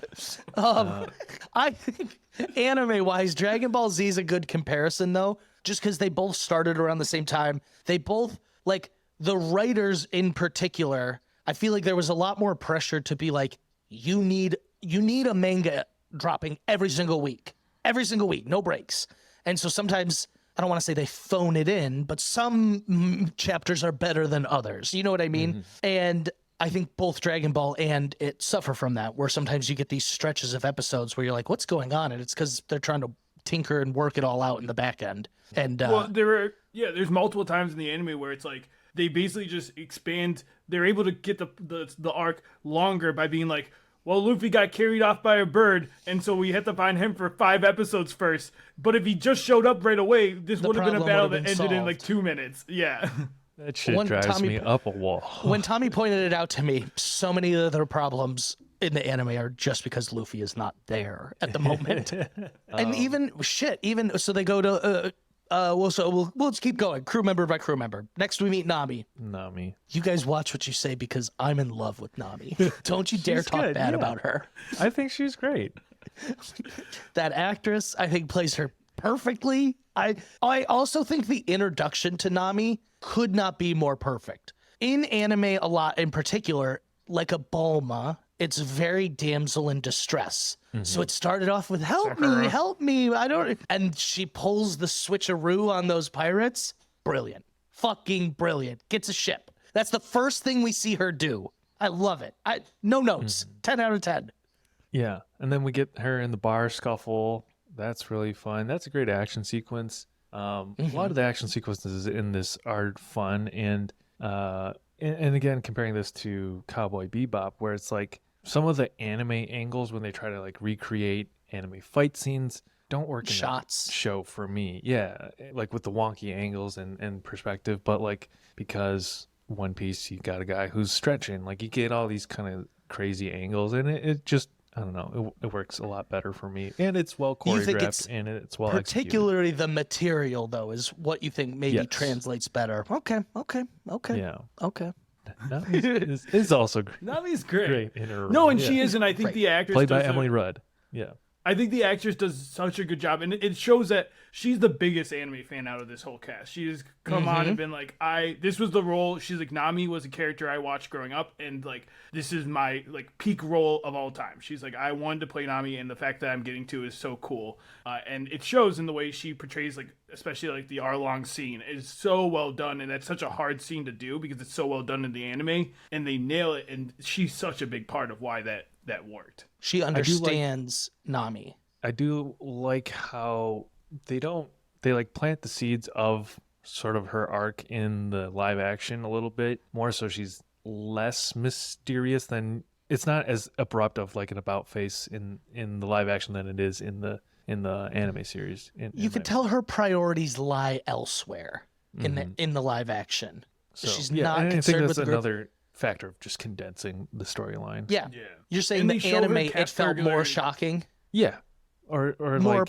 I think anime-wise, Dragon Ball Z is a good comparison though, just because they both started around the same time. They both like the writers in particular. I feel like there was a lot more pressure to be like, you need a manga dropping every single week, no breaks, and so sometimes. I don't want to say they phone it in, but some chapters are better than others. You know what I mean? Mm-hmm. And I think both Dragon Ball and it suffer from that, where sometimes you get these stretches of episodes where you're like, what's going on? And it's because they're trying to tinker and work it all out in the back end. And there's multiple times in the anime where it's like they basically just expand. They're able to get the arc longer by being like, well, Luffy got carried off by a bird, and so we had to find him for 5 episodes first. But if he just showed up right away, this would have been a battle that ended in like 2 minutes. Yeah. That shit drives me up a wall. When Tommy pointed it out to me, so many of their problems in the anime are just because Luffy is not there at the moment. And even so they go to we'll just keep going, crew member by crew member. Next we meet Nami. You guys watch what you say because I'm in love with Nami. Don't you dare talk bad about her. I think she's great. That actress, I think, plays her perfectly. I also think the introduction to Nami could not be more perfect. In anime a lot in particular, like a Bulma it's very damsel in distress. So it started off with help me, I don't, and she pulls the switcheroo on those pirates. Brilliant. Fucking brilliant. Gets a ship. That's the first thing we see her do. I love it. No notes. 10 out of 10. Yeah. And then we get her in the bar scuffle. That's really fun. That's a great action sequence. A lot of the action sequences in this are fun. And again, comparing this to Cowboy Bebop, where it's like some of the anime angles when they try to like recreate anime fight scenes don't work in shots that show for me. Yeah. Like with the wonky angles and perspective, but like because One Piece, you got a guy who's stretching, like you get all these kind of crazy angles, and it just, I don't know, it works a lot better for me, and it's well choreographed and it's well particularly executed. the material though is what you think maybe translates better. Okay. Yeah. Okay. Nami is also great. Nami's great. In her No, role. and she is, and I think the actress played by does Emily Rudd. Yeah. I think the actress does such a good job, and it shows that she's the biggest anime fan out of this whole cast. She has come on and been like, this was the role. She's like, Nami was a character I watched growing up, and like, this is my like peak role of all time. She's like, I wanted to play Nami, and the fact that I'm getting to is so cool. And it shows in the way she portrays, like, especially like the Arlong scene is so well done, and that's such a hard scene to do because it's so well done in the anime, and they nail it, and she's such a big part of why that worked. She understands Nami. I do like how they like plant the seeds of sort of her arc in the live action a little bit more, so she's less mysterious than, it's not as abrupt of like an about face in the live action than it is in the anime series. You can tell her priorities lie elsewhere in the live action. So she's not and concerned I think with that's the another factor of just condensing the storyline. Yeah. You're saying And they the show her anime it felt more regularly. shocking. Yeah. Or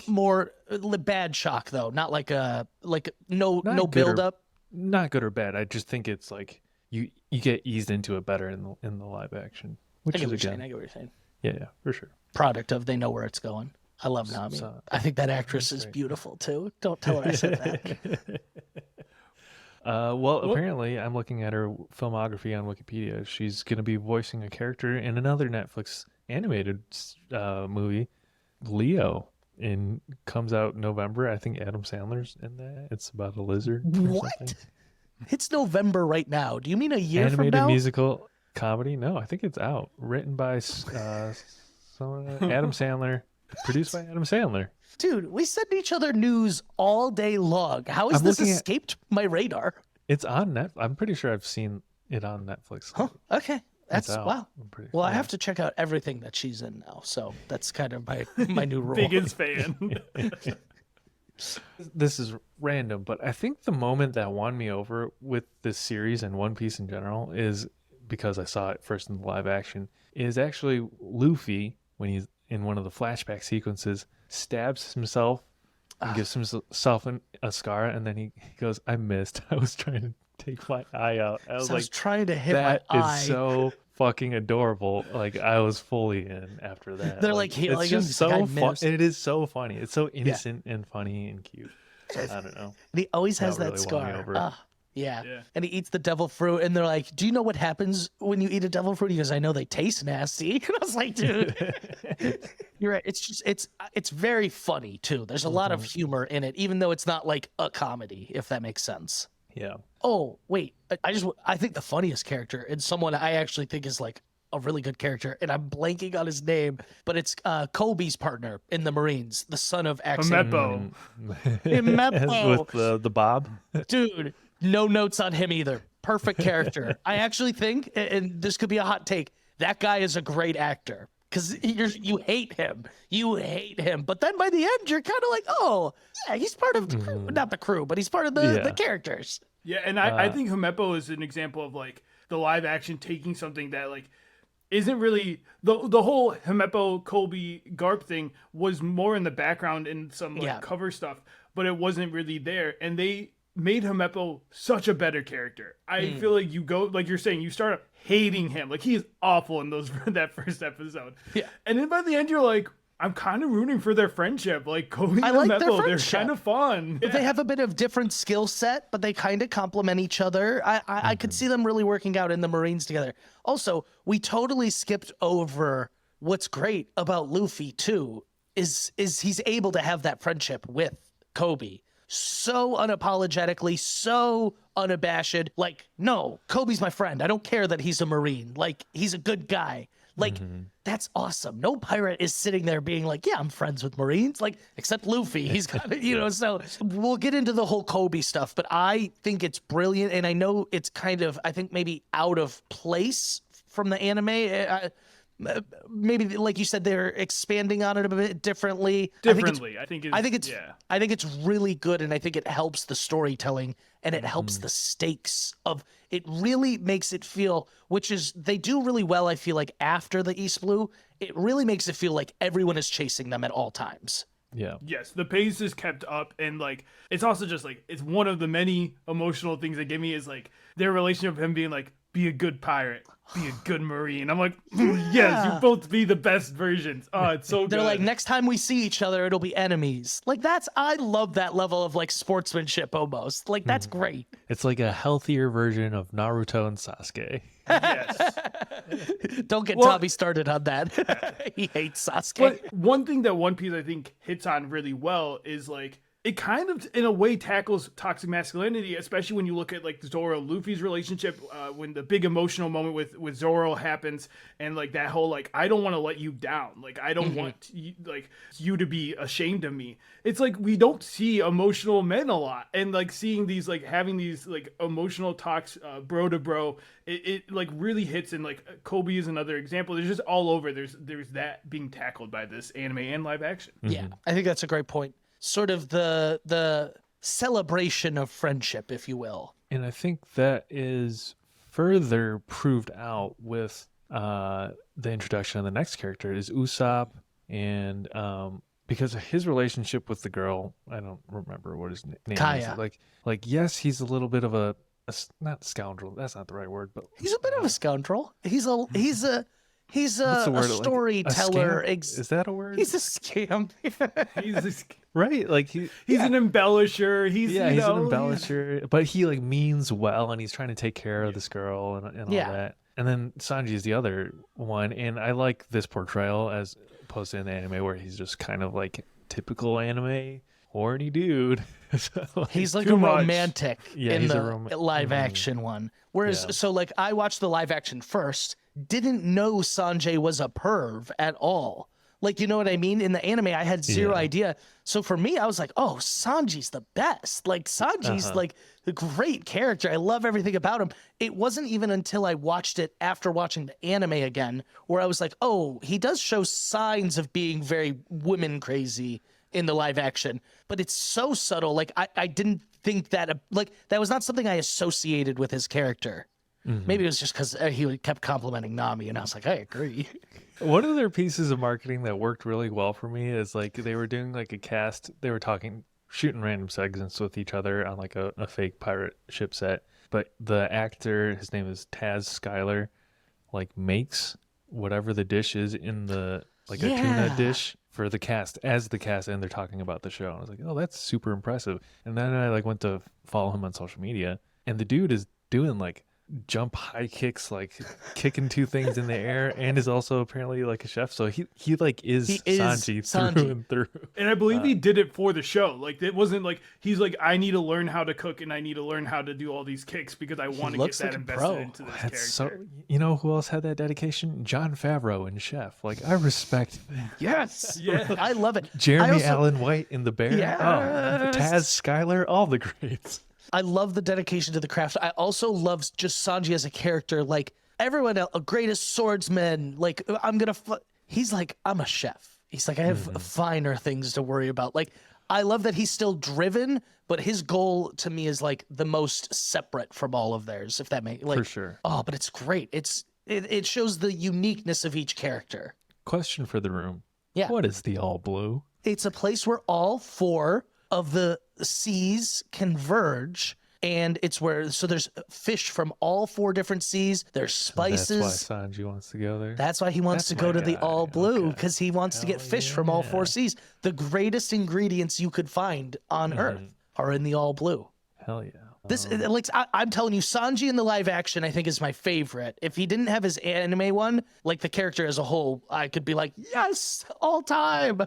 more like bad shock though, not like no Not good build or- up. not good or bad. I just think it's like you get eased into it better in the live action, which I get is what you're again, saying. I get what you're saying. yeah, for sure. Product of they know where it's going. I love Nami. I think that actress is beautiful too. Don't tell her I said that. Well, apparently, I'm looking at her filmography on Wikipedia. She's going to be voicing a character in another Netflix animated movie, Leo, and comes out November. I think Adam Sandler's in that. It's about a lizard. or What? something. It's November right now. Do you mean a year Animated from now? musical comedy? No, I think it's out. Written by Adam Sandler. Produced by Adam Sandler. Dude, we send each other news all day long. How has I'm this looking at- escaped my radar? It's on Netflix. I'm pretty sure I've seen it on Netflix. Huh? Okay. That's out. wow. I'm pretty- Well, I yeah. have to check out everything that she's in now. So that's kind of my new role. Biggest fan. This is random, but I think the moment that won me over with this series and One Piece in general is because I saw it first in the live action, is actually Luffy, when he's in one of the flashback sequences, stabs himself and gives himself a scar, and then he goes, I missed. I was trying to take my eye out. I was So I like, was trying to hit that my is eye. so fucking adorable. Like, I was fully in after that. They're like healing it's him. just He's like, so "I fun. missed." It is so funny. It's so innocent and funny and cute. I don't know. And he always has That that really won me scar. over. Yeah. Yeah. And he eats the devil fruit, and they're like, "Do you know what happens when you eat a devil fruit?" He goes, "I know they taste nasty." And I was like, "Dude, you're right." It's just it's very funny too. There's a lot of humor in it, even though it's not like a comedy, if that makes sense. Yeah. Oh wait, I think the funniest character and someone I actually think is like a really good character, and I'm blanking on his name, but it's Kobe's partner in the Marines, the son of Axel. Meppo. Meppo. With the Bob. Dude, no notes on him either. Perfect character. I actually think, and this could be a hot take, that guy is a great actor because you hate him. You hate him. But then by the end, you're kind of like, oh, yeah, he's part of the crew. Not the crew, but he's part of the characters. Yeah, and I think Himeppo is an example of like the live action taking something that like isn't really the whole Himeppo Koby Garp thing was more in the background in some cover stuff, but it wasn't really there, and they made Himeppo such a better character. I feel like you go, like you're saying, you start hating him, like he is awful in that first episode. Yeah, and then by the end you're like, I'm kind of rooting for their friendship. Like Koby I and like their Meppo, they're friendship. kind of fun. Yeah. They have a bit of different skill set, but they kind of complement each other. I could see them really working out in the Marines together. Also, we totally skipped over what's great about Luffy too, is he's able to have that friendship with Koby. So unapologetically, so unabashed. Like, no, Kobe's my friend. I don't care that he's a Marine. Like, he's a good guy. Like, that's awesome. No pirate is sitting there being like, yeah, I'm friends with Marines. Like, except Luffy. He's got, so we'll get into the whole Kobe stuff, but I think it's brilliant. And I know it's kind of, I think maybe out of place from the anime. Maybe, like you said, they're expanding on it a bit differently. I think it's really good, and I think it helps the storytelling, and it helps the stakes of it. Really makes it feel, which is they do really well. I feel like after the East Blue, it really makes it feel like everyone is chasing them at all times. Yeah. Yes, the pace is kept up, and like it's also just like it's one of the many emotional things they give me is like their relationship of him being like, be a good pirate, be a good Marine. I'm like, yes, you both be the best versions. Oh, it's so good. They're like, next time we see each other, it'll be enemies. Like I love that level of like sportsmanship almost. Like that's great. It's like a healthier version of Naruto and Sasuke. Yes. Don't get Tommy started on that. He hates Sasuke. But one thing that One Piece I think hits on really well is like it kind of in a way tackles toxic masculinity, especially when you look at like Zoro Luffy's relationship when the big emotional moment with Zoro happens, and like that whole like I don't want to let you down, like I don't want you to be ashamed of me. It's like we don't see emotional men a lot, and like seeing these like having these like emotional talks bro to bro, it like really hits. And like Kobe is another example. There's just all over. There's that being tackled by this anime and live action. Yeah, I think that's a great point. Sort of the celebration of friendship, if you will. And I think that is further proved out with the introduction of the next character is Usopp, and because of his relationship with the girl, I don't remember what his name Kaya. is. Like yes, he's a little bit of a not scoundrel. That's not the right word, but He's a bit of a scoundrel. He's a what's the word? storyteller. Like is that a word? He's a scam. Right? Like he's an embellisher. He's an embellisher, but he like means well, and he's trying to take care of this girl and all that. And then Sanji is the other one, and I like this portrayal as opposed to in the anime where he's just kind of like typical anime horny dude. So, he's like a romantic in the live action one. Whereas, so like I watched the live action first, didn't know Sanjay was a perv at all. Like, you know what I mean? In the anime, I had zero idea. So for me, I was like, oh, Sanji's the best. Like, Sanji's like a great character. I love everything about him. It wasn't even until I watched it after watching the anime again, where I was like, oh, he does show signs of being very women crazy in the live action. But it's so subtle. Like, I didn't think that, like, that was not something I associated with his character. Maybe it was just because he kept complimenting Nami, and I was like, I agree. One of their pieces of marketing that worked really well for me is like they were doing like a cast. They were shooting random segments with each other on like a fake pirate ship set. But the actor, his name is Taz Skylar, like makes whatever the dish is in the like a tuna dish for the cast as the cast, and they're talking about the show. And I was like, oh, that's super impressive. And then I like went to follow him on social media, and the dude is doing like jump high kicks, like kicking two things in the air, and is also apparently like a chef. So he like is Sanji through and through. And I believe he did it for the show. Like it wasn't like he's like, I need to learn how to cook and I need to learn how to do all these kicks because I want to get that invested into this character. So you know who else had that dedication? Jon Favreau in Chef. Like I respect that. Yes. Yeah. I love it. Jeremy Allen White in The Bear. Yes. Oh, Taz Skylar, all the greats. I love the dedication to the craft. I also love just Sanji as a character. Like everyone else, a greatest swordsman. Like he's like, I'm a chef. He's like, I have finer things to worry about. Like, I love that he's still driven, but his goal to me is like the most separate from all of theirs. If that makes like for sure. Oh, but it's great. It shows the uniqueness of each character. Question for the room. Yeah. What is the All Blue? It's a place where all four of the seas converge, and it's where there's fish from all 4 different seas. There's spices. That's why Sanji wants to go there. That's why he wants to go to the all blue, because he wants to get fish from all 4 seas. The greatest ingredients you could find on Earth are in the all blue. Hell yeah. This, like, I'm telling you, Sanji in the live action, I think, is my favorite. If he didn't have his anime one, like the character as a whole, I could be like, yes, all time.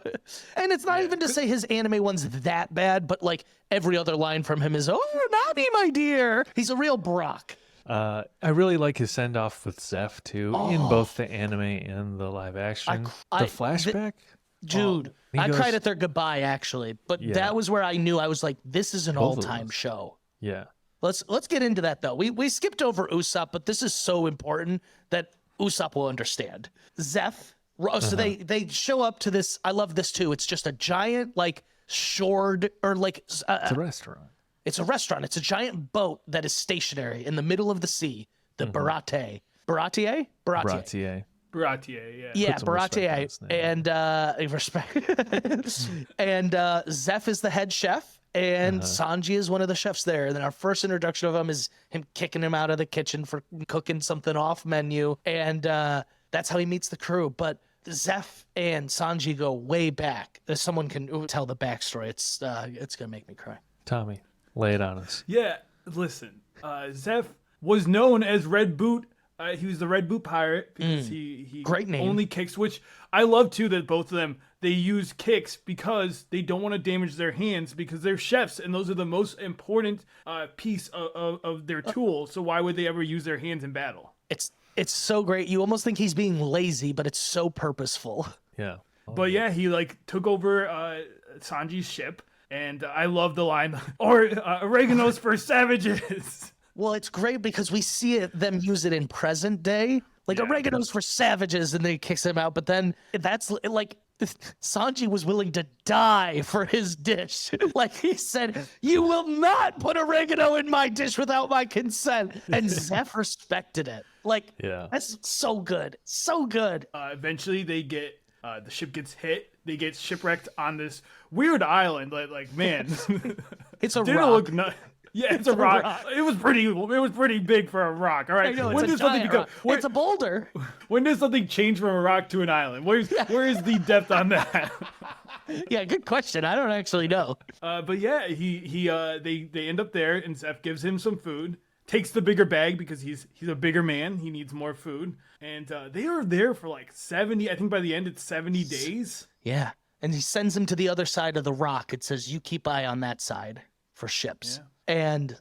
And it's not even to say his anime one's that bad, but like every other line from him is, oh, Nami, my dear. He's a real Brock. I really like his send off with Zeff too, in both the anime and the live action. The flashback. Dude, I cried at their goodbye, actually. But that was where I knew, I was like, this is an all-time show. Yeah. Let's get into that, though. We skipped over Usopp, but this is so important that Usopp will understand. Zeff, so they show up to this. I love this, too. It's just a giant, like, shored, or like... it's a restaurant. It's a restaurant. It's a giant boat that is stationary in the middle of the sea. The Baratie. Baratie? Baratie. Baratie, yeah. Yeah, Baratie. And respect. And Zeff is the head chef. And Sanji is one of the chefs there. And then our first introduction of him is him kicking him out of the kitchen for cooking something off menu. And that's how he meets the crew. But Zeff and Sanji go way back. If someone can tell the backstory, it's going to make me cry. Tommy, lay it on us. Yeah, listen. Zeff was known as Red Boot. He was the Red Boot Pirate because he Great name. Only kicks, which I love too, that both of them, they use kicks because they don't want to damage their hands because they're chefs and those are the most important piece of their tool. So why would they ever use their hands in battle? It's so great. You almost think he's being lazy, but it's so purposeful. Yeah. But yeah, he like took over Sanji's ship, and I love the line, or oregano's for savages. Well, it's great because we see them use it in present day. Like, oregano's for savages, and then he kicks him out. But then that's like, Sanji was willing to die for his dish. Like, he said, you will not put oregano in my dish without my consent. And Zeff respected it. Like, that's so good. So good. Eventually, they get, the ship gets hit. They get shipwrecked on this weird island. Like man. It's a didn't rock. look nuts. Yeah, it's a rock. It was pretty big for a rock. All right. I know, it's a boulder. When does something change from a rock to an island? Where is the depth on that? Yeah, good question. I don't actually know. But yeah, they end up there, and Zeff gives him some food. Takes the bigger bag because he's a bigger man. He needs more food, and they are there for like 70. I think by the end it's 70 days. Yeah, and he sends him to the other side of the rock. It says you keep eye on that side for ships. Yeah. And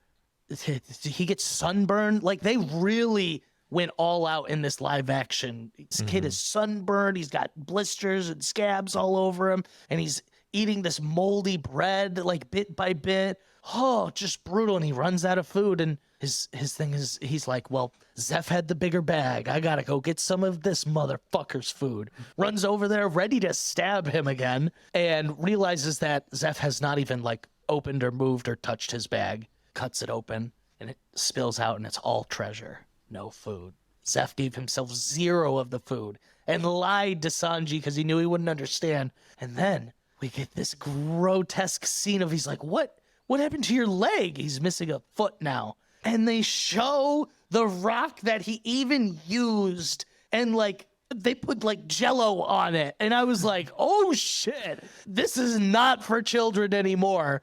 he gets sunburned. Like, they really went all out in this live action. This kid is sunburned. He's got blisters and scabs all over him. And he's eating this moldy bread, like, bit by bit. Oh, just brutal. And he runs out of food. And his thing is, he's like, well, Zeff had the bigger bag. I gotta go get some of this motherfucker's food. Runs over there, ready to stab him again. And realizes that Zeff has not even, like, opened or moved or touched his bag, cuts it open, and it spills out, and it's all treasure. No food. Zeff gave himself 0 of the food and lied to Sanji because he knew he wouldn't understand. And then we get this grotesque scene of he's like, what happened to your leg? He's missing a foot now. And they show the rock that he even used, and like they put like Jello on it. And I was like, oh shit, this is not for children anymore.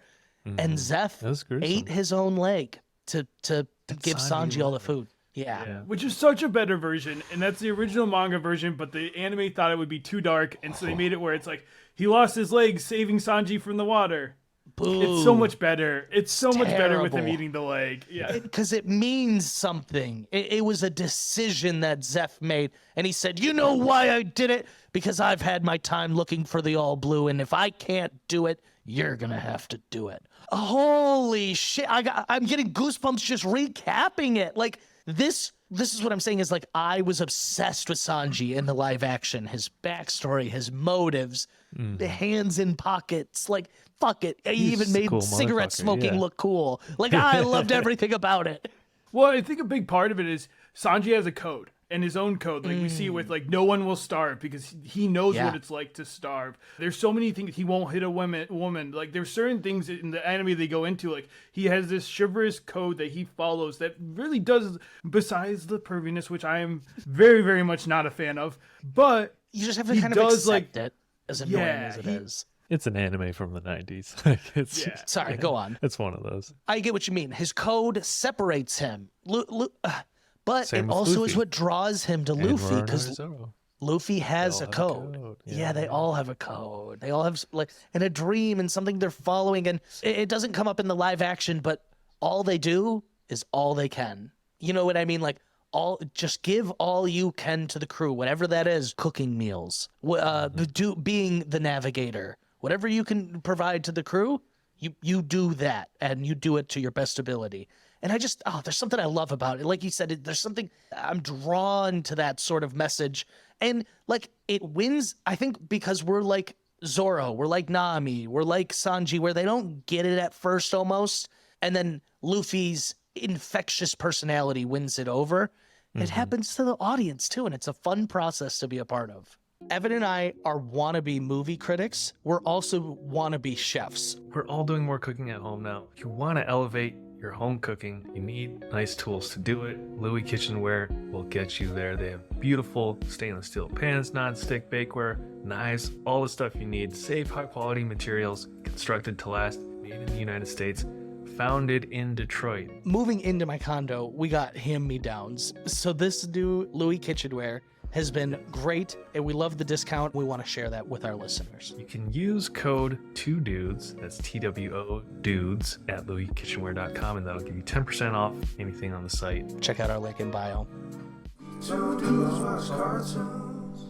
And Zeff ate his own leg to give Sanji all the food. Yeah. Which is such a better version, and that's the original manga version, but the anime thought it would be too dark, and so they made it where it's like, he lost his leg saving Sanji from the water. Boom. It's so much better. It's so much better with him eating the leg. Yeah. Because it means something. It was a decision that Zeff made, and he said, you know why I did it? Because I've had my time looking for the all blue, and if I can't do it, you're gonna have to do it. Holy shit! I'm getting goosebumps just recapping it. Like, this is what I'm saying is, like, I was obsessed with Sanji in the live action. His backstory, his motives, the hands in pockets. Like, fuck it. He even made cigarette smoking look cool. Like, I loved everything about it. Well, I think a big part of it is Sanji has a code. and his own code. Like we see it with like no one will starve because he knows what it's like to starve. There's so many things he won't hit a woman. Like there's certain things in the anime they go into. Like he has this chivalrous code that he follows that really does, besides the perviness, which I am very, very much not a fan of. But you just have to kind of accept it, as annoying as it is. It's an anime from the 90s. Sorry, go on. It's one of those. I get what you mean. His code separates him. But Same it with also Luffy. is what draws him to Luffy, because Zoro. Luffy has a code. Yeah, they all have a code. They all have like and a dream and something they're following. And it doesn't come up in the live action, but all they do is all they can. You know what I mean? Like just give all you can to the crew, whatever that is. Cooking meals, being the navigator, whatever you can provide to the crew. You do that, and you do it to your best ability. And I just, there's something I love about it. Like you said, there's something, I'm drawn to that sort of message. And like it wins, I think, because we're like Zoro, we're like Nami, we're like Sanji, where they don't get it at first almost. And then Luffy's infectious personality wins it over. It happens to the audience too. And it's a fun process to be a part of. Evan and I are wannabe movie critics. We're also wannabe chefs. We're all doing more cooking at home now. If you want to elevate your home cooking, you need nice tools to do it. Louis Kitchenware will get you there. They have beautiful stainless steel pans, non-stick bakeware, knives, all the stuff you need. Safe, high-quality materials, constructed to last, made in the United States, founded in Detroit. Moving into my condo, we got hand-me-downs. So this new Louis Kitchenware has been great, and we love the discount. We want to share that with our listeners. You can use code 2DUDES, that's TWO dudes, at louiskitchenware.com, and that'll give you 10% off anything on the site. Check out our link in bio. Two dudes watch cartoons.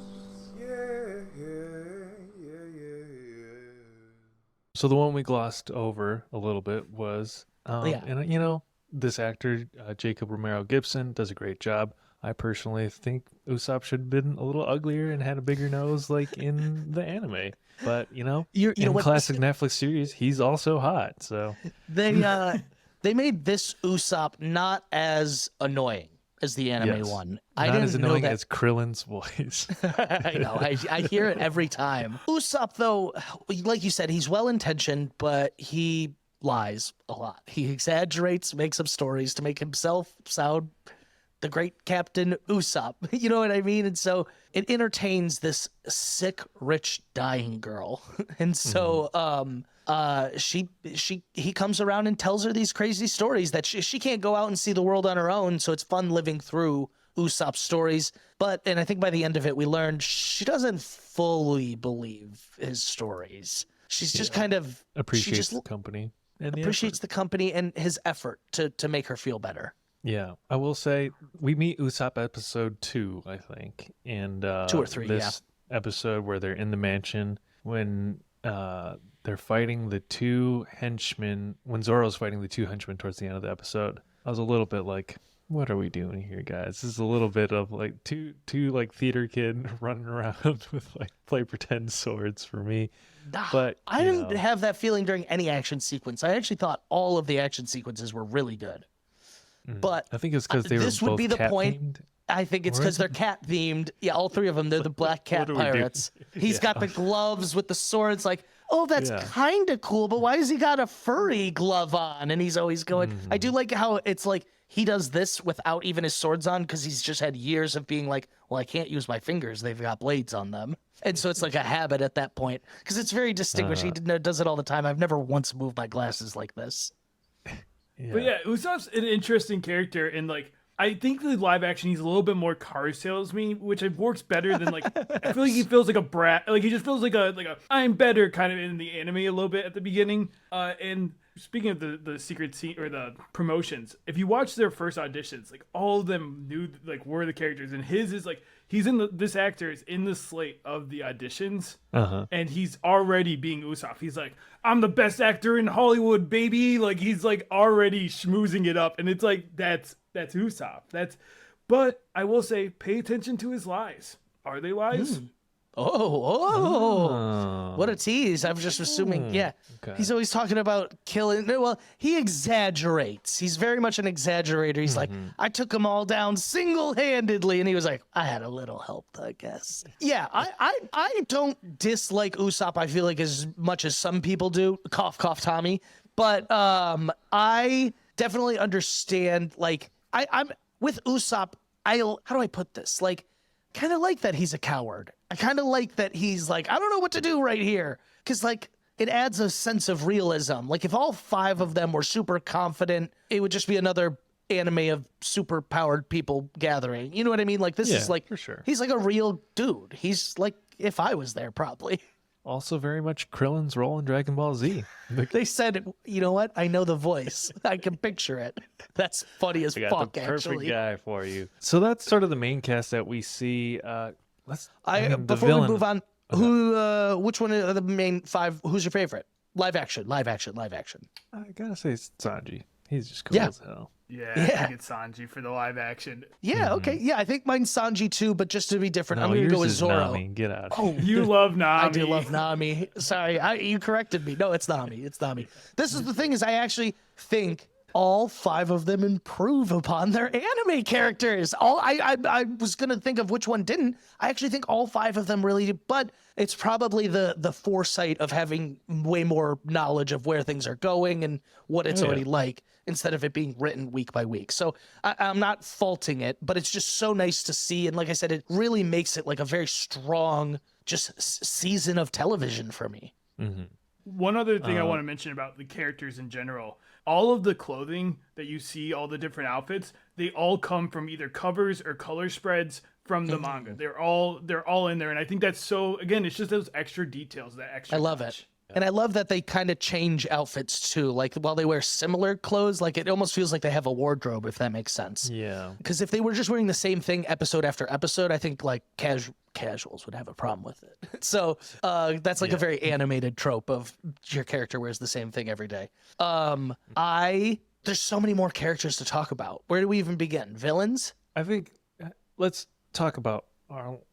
So the one we glossed over a little bit was, and you know, this actor, Jacob Romero Gibson, does a great job. I personally think Usopp should have been a little uglier and had a bigger nose like in the anime. But, you know, in classic Netflix series, he's also hot. So they made this Usopp not as annoying as the anime one. Not as annoying as Krillin's voice. I know. I hear it every time. Usopp, though, like you said, he's well-intentioned, but he lies a lot. He exaggerates, makes up stories to make himself sound the great Captain Usopp. You know what I mean? And so it entertains this sick, rich, dying girl. And so he comes around and tells her these crazy stories that she can't go out and see the world on her own. So it's fun living through Usopp's stories. And I think by the end of it, we learned she doesn't fully believe his stories. She's just kind of appreciates the company. And appreciates the company and his effort to make her feel better. Yeah, I will say we meet Usopp episode 2, I think, and 2 or 3. This episode where they're in the mansion when they're fighting the 2 henchmen. When Zoro's fighting the 2 henchmen towards the end of the episode, I was a little bit like, "What are we doing here, guys?" This is a little bit of like two like theater kid running around with like play pretend swords for me. But I didn't have that feeling during any action sequence. I actually thought all of the action sequences were really good. But I think it's because they were both would be the point. cat-themed. I think it's because they're cat themed. Yeah, all 3 of them. They're the black cat pirates. He's got the gloves with the swords. Like, oh, that's kind of cool. But why has he got a furry glove on? And he's always going. I do like how it's like he does this without even his swords on because he's just had years of being like, well, I can't use my fingers. They've got blades on them. And so it's like a habit at that point because it's very distinguished. He does it all the time. I've never once moved my glasses like this. But yeah, Usopp's an interesting character, and like I think the live action he's a little bit more car salesman, which works better than like I feel like he feels like a brat, like he just feels like a I'm better kind of in the anime a little bit at the beginning. And speaking of the secret scene or the promotions, if you watch their first auditions, like all of them knew like were the characters, and his is like he's in this actor is in the slate of the auditions, and he's already being Usopp. He's like, I'm the best actor in Hollywood, baby. Like he's like already schmoozing it up, and it's like that's Usopp. But I will say, pay attention to his lies. Are they lies? What What a tease. I'm just assuming, yeah. Okay. He's always talking about killing. Well, he exaggerates. He's very much an exaggerator. He's like, I took them all down single-handedly. And he was like, I had a little help, I guess. Yeah, I don't dislike Usopp, I feel like, as much as some people do. Cough, cough, Tommy. But I definitely understand, like, I'm with Usopp, how do I put this? Like, kind of like that he's a coward. I kind of like that he's like, I don't know what to do right here. Because, like, it adds a sense of realism. Like, if all 5 of them were super confident, it would just be another anime of super powered people gathering. You know what I mean? Like, this is like, for sure. He's like a real dude. He's like, if I was there, probably. Also very much Krillin's role in Dragon Ball Z. They said, you know what? I know the voice. I can picture it. That's funny as I got fuck, the perfect actually. guy for you. So that's sort of the main cast that we see. The Before villain. we move on, which one are the main 5? Who's your favorite? Live action. I gotta say it's Sanji. He's just cool as hell. Yeah, Yeah. I think it's Sanji for the live action. Yeah, okay. Yeah, I think mine's Sanji too, but just to be different, No, I'm going to yours go with is Zoro. Nami. Get out. Oh, You love Nami. I do love Nami. Sorry, you corrected me. No, it's Nami. It's Nami. This is the thing is I actually think all 5 of them improve upon their anime characters. I was gonna think of which one didn't. I actually think all 5 of them really did, but it's probably the foresight of having way more knowledge of where things are going and what it's already like, instead of it being written week by week. So I'm not faulting it, but it's just so nice to see. And like I said, it really makes it like a very strong just season of television for me. One other thing I want to mention about the characters in general, all of the clothing that you see, all the different outfits, they all come from either covers or color spreads from the manga. They're all in there. And I think that's so, again, it's just those extra details, that extra I love touch. it. And I love that they kind of change outfits too. Like while they wear similar clothes, like it almost feels like they have a wardrobe, if that makes sense. Yeah. Because if they were just wearing the same thing episode after episode, I think like casuals would have a problem with it. So that's like a very animated trope of your character wears the same thing every day. There's so many more characters to talk about. Where do we even begin? Villains? I think let's talk about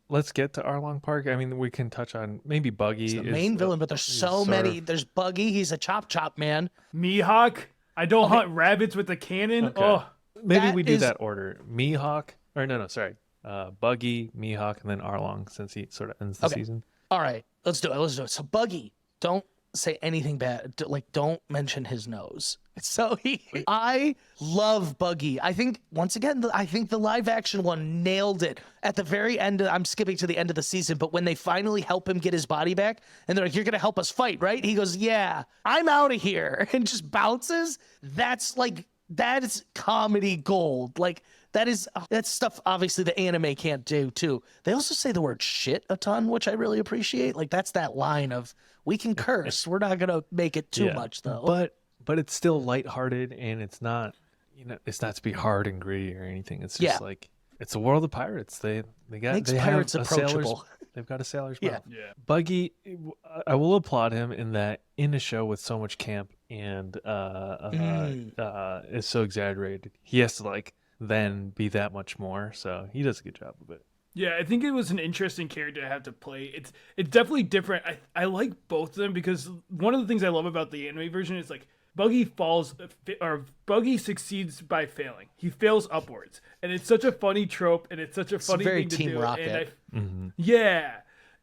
let's get to Arlong Park. I mean, we can touch on maybe Buggy. He's the main villain, but there's so many. There's Buggy. He's a chop man. Mihawk. I don't hunt rabbits with a cannon. Okay. Oh, Maybe we do that order. Mihawk, or no, sorry. Buggy, Mihawk, and then Arlong, since he sort of ends the season. All right, let's do it. So Buggy, don't say anything bad. Don't mention his nose. So I love Buggy. I think once again, I think the live action one nailed it at the very end. I'm skipping to the end of the season, but when they finally help him get his body back, and they're like, "You're gonna help us fight, right?" He goes, "Yeah, I'm out of here," and just bounces. That is comedy gold. Like that's stuff obviously the anime can't do too. They also say the word shit a ton, which I really appreciate. Like that's that line of we can curse. We're not gonna make it too much though. But it's still lighthearted, and it's not it's not to be hard and gritty or anything. It's just like it's a world of pirates. They Makes have pirates a approachable. They've got a sailor's Yeah. mouth. Buggy, I will applaud him in that in a show with so much camp and is so exaggerated. He has to then be that much more. So he does a good job of it. yeah, I think it was an interesting character to have to play. It's definitely different. I like both of them because one of the things I love about the anime version is Buggy succeeds by failing. He fails upwards, and it's such a funny trope, and it's such a funny very thing to Team do. Rocket. Yeah,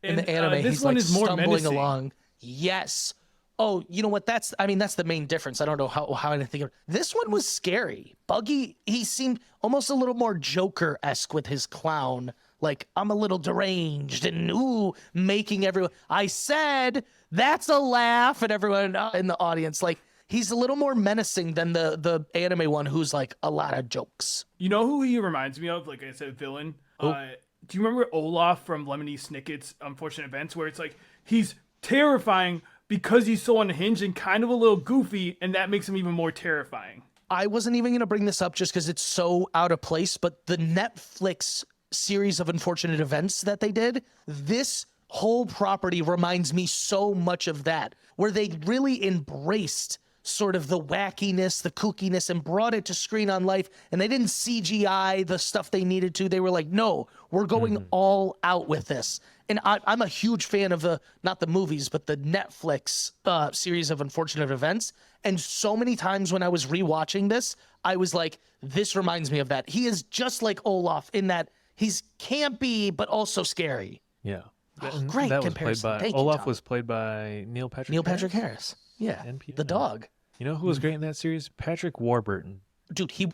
In the anime, this he's one like is more stumbling menacing. along. Yes. Oh, you know what? That's the main difference. I don't know how I didn't think of it. This one was scary. Buggy, he seemed almost a little more Joker-esque with his clown. Like, I'm a little deranged and making everyone. I said that's a laugh, and everyone in the audience he's a little more menacing than the anime one, who's like a lot of jokes. You know who he reminds me of? Like I said, villain. Do you remember Olaf from Lemony Snicket's Unfortunate Events, where it's like he's terrifying because he's so unhinged and kind of a little goofy, and that makes him even more terrifying. I wasn't even going to bring this up just because it's so out of place, but the Netflix series of Unfortunate Events that they did, this whole property reminds me so much of that, where they really embraced sort of the wackiness, the kookiness, and brought it to screen on life. And they didn't CGI the stuff they needed to. They were like, no, we're going all out with this. And I'm a huge fan of not the movies, but the Netflix series of Unfortunate Events. And so many times when I was rewatching this, I was like, this reminds me of that. He is just like Olaf in that he's campy, but also scary. Yeah. Oh, great that comparison. Was played by, Thank you, Olaf Tom. was played by Neil Patrick Neil Patrick Harris. Yeah. NPR. The dog. You know who was great in that series? Patrick Warburton. Dude, he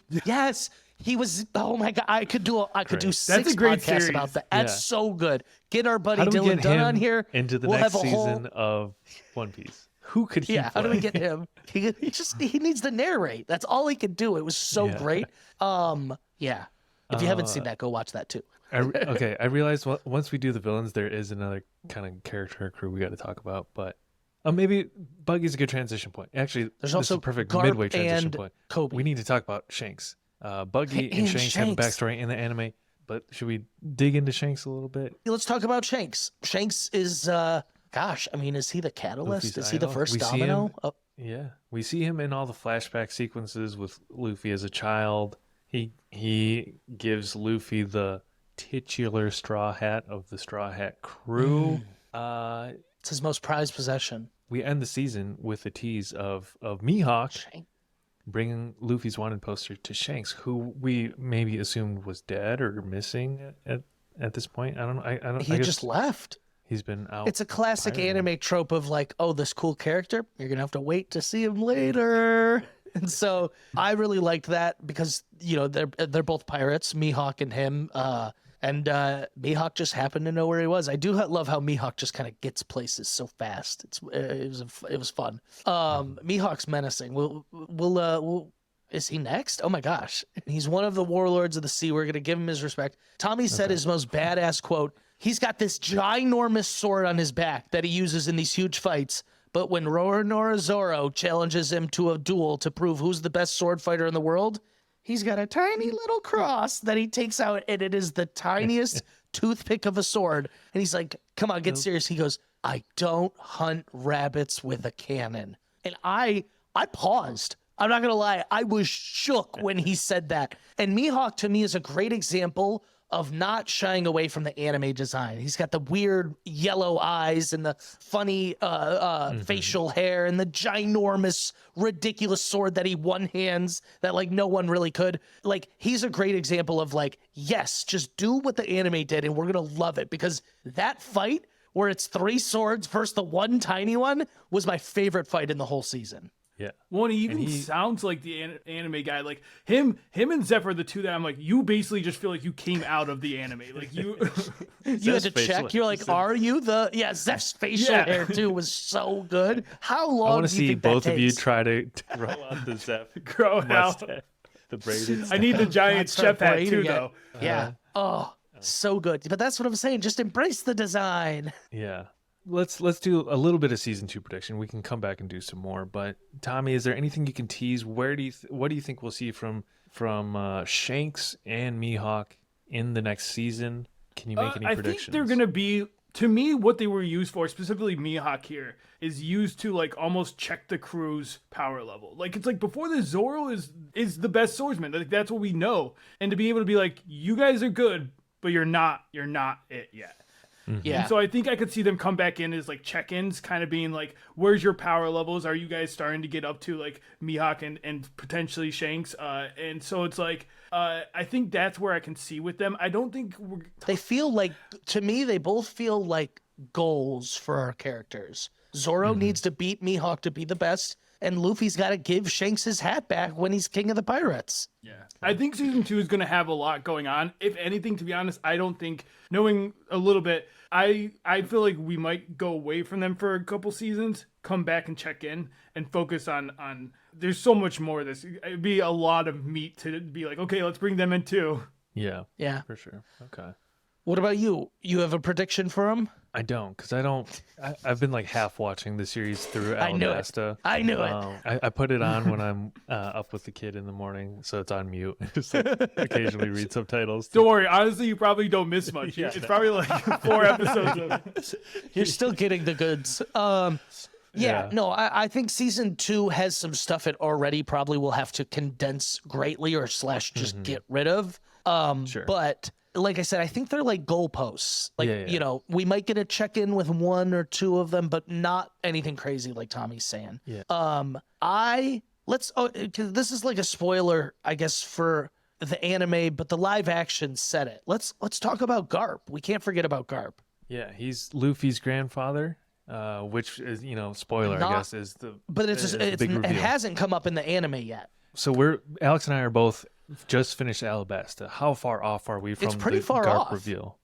was, oh my God, I could do six That's a great podcasts series. about that. That's so good. Get our buddy How do we Dylan get Dunn him on here. into the We'll next have a whole- season of One Piece? Who could he Yeah, how do play? we get him? He needs to narrate. That's all he could do. It was so great. Yeah. If you haven't seen that, go watch that too. Okay, I realized once we do the villains, there is another kind of character crew we got to talk about, but maybe Buggy's a good transition point. Actually, There's this also is a perfect Garp midway transition and point. Koby. We need to talk about Shanks. Buggy and And Shanks have a Shanks. backstory in the anime, but should we dig into Shanks a little bit? Let's talk about Shanks. Shanks is, is he the catalyst? Luffy's Is he the idol. first We see domino? him- Yeah, we see him in all the flashback sequences with Luffy as a child. He gives Luffy the titular straw hat of the Straw Hat crew. It's his most prized possession. We end the season with a tease of Mihawk Shanks. bringing Luffy's wanted poster to Shanks, who we maybe assumed was dead or missing at this point. I don't know. I don't. He I guess just left. he's been out. It's a classic pirating. anime trope of like, oh, this cool character, you're gonna have to wait to see him later. And so I really liked that because they're both pirates, Mihawk and him. And Mihawk just happened to know where he was. I do love how Mihawk just kind of gets places so fast. It was fun. Mihawk's menacing. Is he next? Oh my gosh, he's one of the warlords of the sea. We're gonna give him his respect. Tommy said his most badass quote. He's got this ginormous sword on his back that he uses in these huge fights. But when Roronoa Zoro challenges him to a duel to prove who's the best sword fighter in the world, he's got a tiny little cross that he takes out, and it is the tiniest toothpick of a sword. And he's like, come on, get serious. He goes, I don't hunt rabbits with a cannon. And I paused. I'm not going to lie. I was shook when he said that. And Mihawk, to me, is a great example of not shying away from the anime design. He's got the weird yellow eyes and the funny facial hair and the ginormous, ridiculous sword that he one-hands that like no one really could. Like, he's a great example of like, yes, just do what the anime did and we're going to love it, because that fight where it's 3 swords versus the one tiny one was my favorite fight in the whole season. Yeah. Well, and he even sounds like the anime guy. Like him and Zeff are the two that I'm like, you basically just feel like you came out of the anime. Like you You had to Zeff's facial check. You're like, are you the? Yeah, Zeff's facial Yeah. hair too was so good. How long? I want to do you see think that both of you takes? try to grow out the Zeff grow out. mustache, the braided. I need the giant Start chef hat braiding too, it. though. Yeah. Oh, so good. But that's what I'm saying. Just embrace the design. Yeah. Let's do a little bit of season 2 prediction. We can come back and do some more. But Tommy, is there anything you can tease? What do you think we'll see from Shanks and Mihawk in the next season? Can you make any predictions? I think they're gonna be, to me, what they were used for, specifically Mihawk here, is used to like almost check the crew's power level. Like it's like before this, Zoro is the best swordsman. Like that's what we know, and to be able to be like, you guys are good, but you're not it yet. Yeah. And so I think I could see them come back in as like check-ins, kind of being like, where's your power levels? Are you guys starting to get up to like Mihawk and potentially Shanks? And so it's like, I think that's where I can see with them. I don't think They feel like, to me, they both feel like goals for our characters. Zoro needs to beat Mihawk to be the best, and Luffy's got to give Shanks his hat back when he's king of the pirates. Yeah. I think season 2 is going to have a lot going on. If anything, to be honest, I don't think, knowing a little bit, I feel like we might go away from them for a couple seasons, come back and check in and focus on there's so much more of this. It'd be a lot of meat to be like, okay, let's bring them in too. Yeah. Yeah. For sure. Okay. What about you? You have a prediction for him? I don't, because I've been like half watching the series through I knew it. Alabasta. I knew it. I put it on when I'm up with the kid in the morning, so it's on mute. Just like, occasionally read subtitles. Don't worry. Honestly, you probably don't miss much. It's probably like 4 episodes of You're still getting the goods. Yeah, no, I think season 2 has some stuff it already probably will have to condense greatly or / just get rid of. Sure. But like I said, I think they're like goalposts. Like, Yeah. you know, we might get a check-in with 1 or 2 of them, but not anything crazy like Tommy's saying. Yeah. 'Cause this is like a spoiler, I guess, for the anime, but the live action said it. Let's talk about Garp. We can't forget about Garp. Yeah, he's Luffy's grandfather, which is, spoiler, I guess, is the But is the it big reveal. hasn't come up in the anime yet. So Alex and I are both just finished Alabasta. How far off are we from pretty the far Garp off. reveal?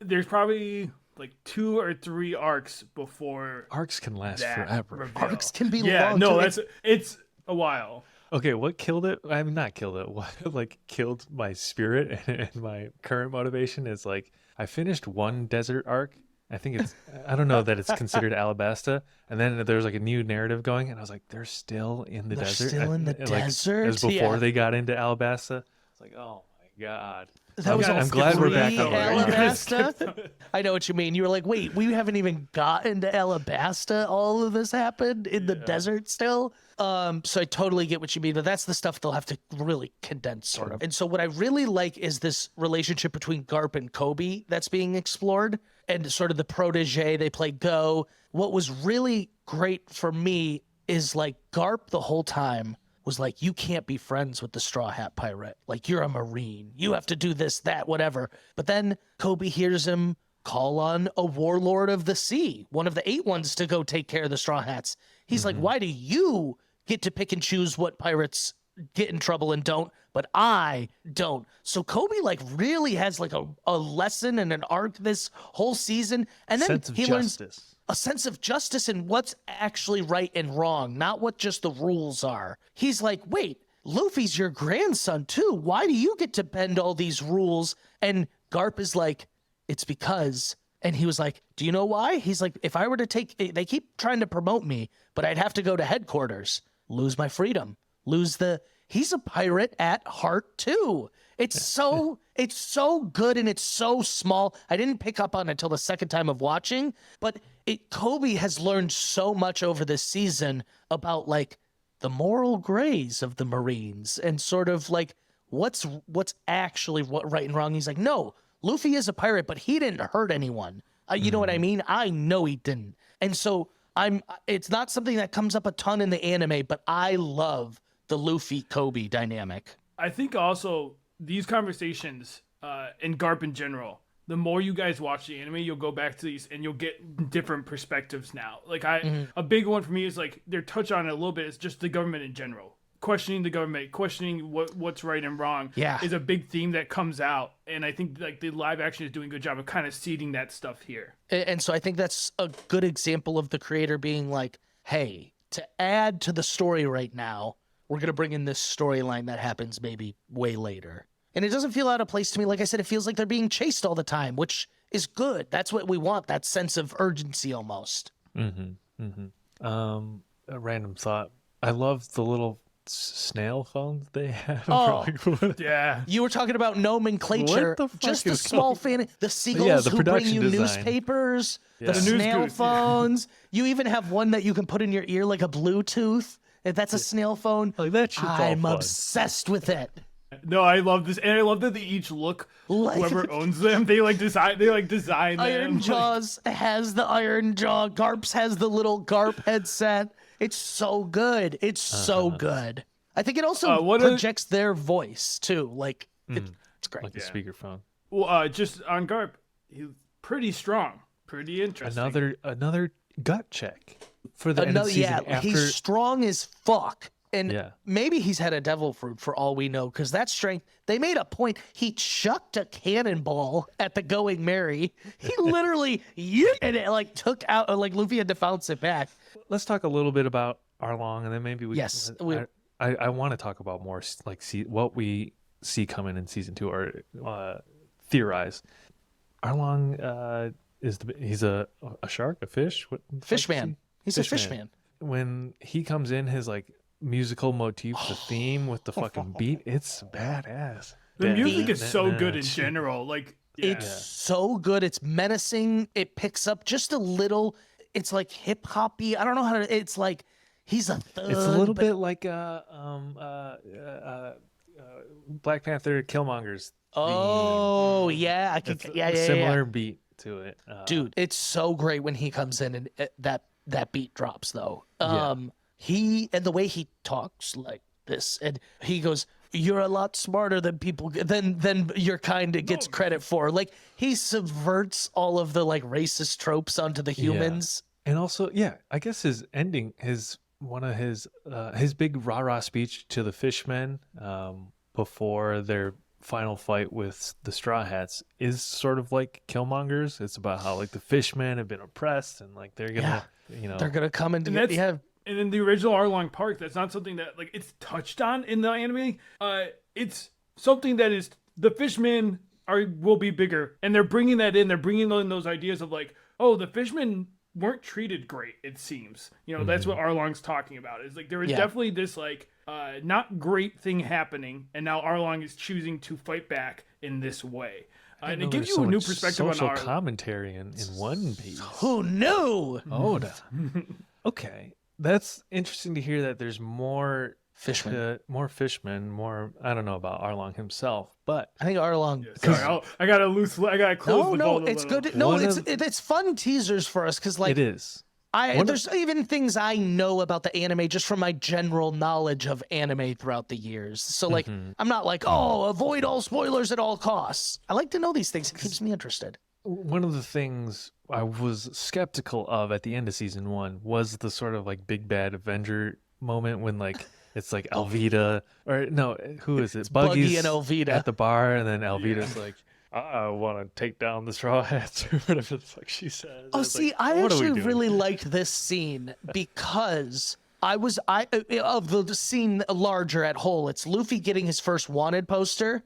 There's probably like 2 or 3 arcs before Arcs can last that forever. reveal. Arcs can be Yeah, long. no, too. it's a while. Okay, what killed it? I mean, not killed it. What killed my spirit and my current motivation is I finished one desert arc. I don't know that it's considered Alabasta. And then there's a new narrative going, and I was like, they're still in the desert. Still in the desert? It was before Yeah. they got into Alabasta. It's like, oh my god. That was I'm glad we're back on Alabasta. I know what you mean. You were like, wait, we haven't even gotten to Alabasta. All of this happened in the desert still. So I totally get what you mean, but that's the stuff they'll have to really condense, sort of. And so what I really like is this relationship between Garp and Koby that's being explored, and sort of the protege. They play Go. What was really great for me is Garp the whole time was like, you can't be friends with the Straw Hat Pirate. Like, you're a Marine. You have to do this, that, whatever. But then Koby hears him call on a warlord of the sea, one of the 8 ones, to go take care of the Straw Hats. He's like, why do you get to pick and choose what pirates get in trouble and don't, but I don't? So Koby really has a lesson and an arc this whole season. And then Sense of he learns justice. a sense of justice in what's actually right and wrong, not what just the rules are. He's like, wait, Luffy's your grandson too. Why do you get to bend all these rules? And Garp is like, it's because. And he was like, do you know why? He's like, if I were to they keep trying to promote me, but I'd have to go to headquarters, lose my freedom, he's a pirate at heart too. It's so good, and it's so small. I didn't pick up on it until the second time of watching, but Koby has learned so much over this season about the moral grays of the Marines and sort of what's actually right and wrong. He's like, no, Luffy is a pirate, but he didn't hurt anyone. You know what I mean? I know he didn't. And so it's not something that comes up a ton in the anime, but I love the Luffy-Koby dynamic. I think also these conversations and Garp in general, the more you guys watch the anime, you'll go back to these and you'll get different perspectives now. A big one for me is they're touch on it a little bit. It's just the government in general. Questioning the government, questioning what's right and wrong is a big theme that comes out. And I think the live action is doing a good job of kind of seeding that stuff here. And so I think that's a good example of the creator being like, hey, to add to the story right now, we're going to bring in this storyline that happens maybe way later. And it doesn't feel out of place to me. Like I said, it feels like they're being chased all the time, which is good. That's what we want, that sense of urgency almost. A random thought. I love the little snail phones they have. Oh, yeah. You were talking about nomenclature. What the fuck Just a is small fan. The seagulls the who bring production you design. newspapers, Yeah. the The news snail goose, phones. You even have one that you can put in your ear like a Bluetooth. If that's a snail phone, that shit's all I'm fun. obsessed with it. No, I love this, and I love that they each look whoever owns them. They design them. Iron Jaws has the Iron Jaw. Garp's has the little Garp headset. It's so good. It's so good. I think it also projects their voice too. It's great. Like a speakerphone. Well, just on Garp, he's pretty strong, pretty interesting. Another gut check for the end of the season after. He's strong as fuck. And Yeah. maybe he's had a devil fruit for all we know, because that strength, they made a point. He chucked a cannonball at the Going Merry. He literally, and it took out, Luffy had to bounce it back. Let's talk a little bit about Arlong, and then maybe we. Yes, I want to talk about more what we see coming in season 2 or theorize. Arlong he's a shark, a fish. What the fuck is Fishman. He's a Fishman. fishman. When he comes in, his musical motif, the theme with the fucking beat, it's badass. The music is so good in general. It's so good. It's menacing. It picks up just a little. it's like hip hoppy. I don't know how to. It's like he's a thug. It's a little bit like Black Panther Killmonger's. Oh yeah, I could. Yeah, Similar beat to it, Dude, it's so great when he comes in and that beat drops though. Yeah. He and the way he talks like this, and he goes, "You're a lot smarter than people than your kind gets credit for." Like he subverts all of the like racist tropes onto the humans. And also, I guess his ending, one of his big rah-rah speech to the fishmen before their final fight with the Straw Hats is sort of like Killmonger's. It's about how like the fishmen have been oppressed and like they're gonna, they're gonna come into And in the original Arlong Park, that's not something that like it's touched on in the anime. It's something that is the fishmen will be bigger, and they're bringing that in. They're bringing in those ideas of like, oh, the fishmen weren't treated great. It seems, that's what Arlong's talking about. Is like there was definitely this like not great thing happening, and now Arlong is choosing to fight back in this way. And it gives you a new perspective on social commentary in One Piece. Who knew? Oda. Okay. That's interesting to hear that there's more fishmen. I don't know about Arlong himself, but I think Arlong. Yeah, sorry, I gotta close the ball. It's good. It's fun teasers for us because like it is. There's even things I know about the anime just from my general knowledge of anime throughout the years. So like I'm not like, avoid all spoilers at all costs. I like to know these things. It keeps me interested. One of the things I was skeptical of at the end of season 1 was the sort of like big bad Avenger moment when like it's like Alvida or no, who is it? Buggy and Alvida at the bar, and then Alvida's like, I want to take down the Straw Hats or whatever the fuck she says. Oh, see, like, I actually really liked this scene because of the scene larger at whole. It's Luffy getting his first wanted poster.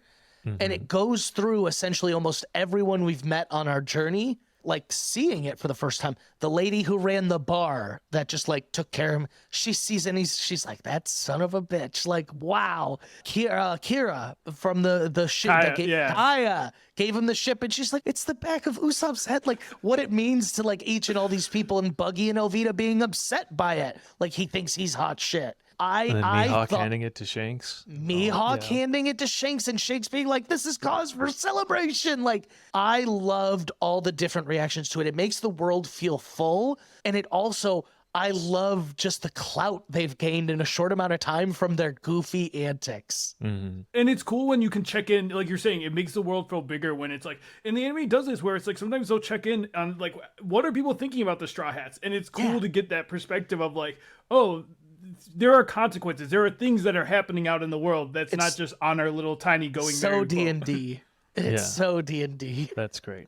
And it goes through essentially almost everyone we've met on our journey, like seeing it for the first time. The lady who ran the bar that just like took care of him, she sees and she's like, that son of a bitch. Like, wow. Kira from the ship that Kaya gave him the ship, and she's like, it's the back of Usopp's head. Like what it means to like each and all these people, and Buggy and Elvita being upset by it. Like he thinks he's hot shit. And then Mihawk handing it to Shanks. Handing it to Shanks, and Shanks being like, this is cause for celebration. Like, I loved all the different reactions to it. It makes the world feel full. And it also, I love just the clout they've gained in a short amount of time from their goofy antics. And it's cool when you can check in, like you're saying, it makes the world feel bigger when it's like, and the anime does this where it's like sometimes they'll check in on like, what are people thinking about the Straw Hats? And it's cool to get that perspective of like, oh, there are consequences. There are things that are happening out in the world that's not just on our little tiny going. So D&D. It's so D&D. That's great.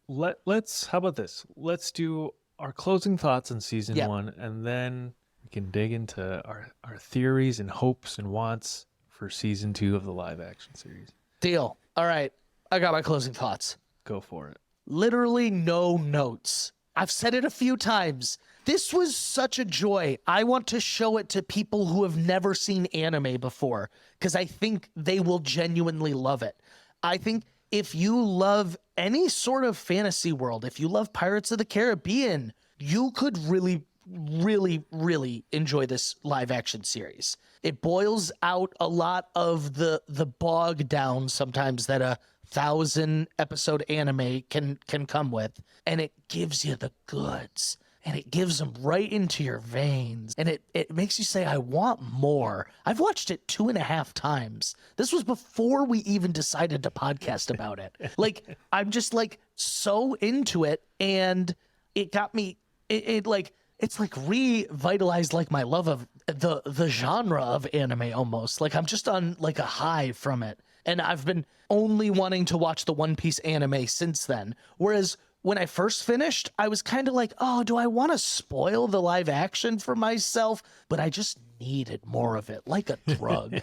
Let's how about this? Let's do our closing thoughts on season 1, and then we can dig into our theories and hopes and wants for season 2 of the live action series. Deal. All right. I got my closing thoughts. Go for it. Literally no notes. I've said it a few times. This was such a joy. I want to show it to people who have never seen anime before, because I think they will genuinely love it. I think if you love any sort of fantasy world, if you love Pirates of the Caribbean, you could really, really, really enjoy this live action series. It boils out a lot of the bog down sometimes that a 1,000 episode anime can come with, and it gives you the goods. And it gives them right into your veins. And it makes you say, I want more. I've watched it 2.5 times. This was before we even decided to podcast about it. Like, I'm just like so into it. And it got me, it's like revitalized like my love of the genre of anime almost. Like I'm just on like a high from it. And I've been only wanting to watch the One Piece anime since then. Whereas when I first finished, I was kind of like, oh, do I want to spoil the live action for myself? But I just needed more of it, like a drug.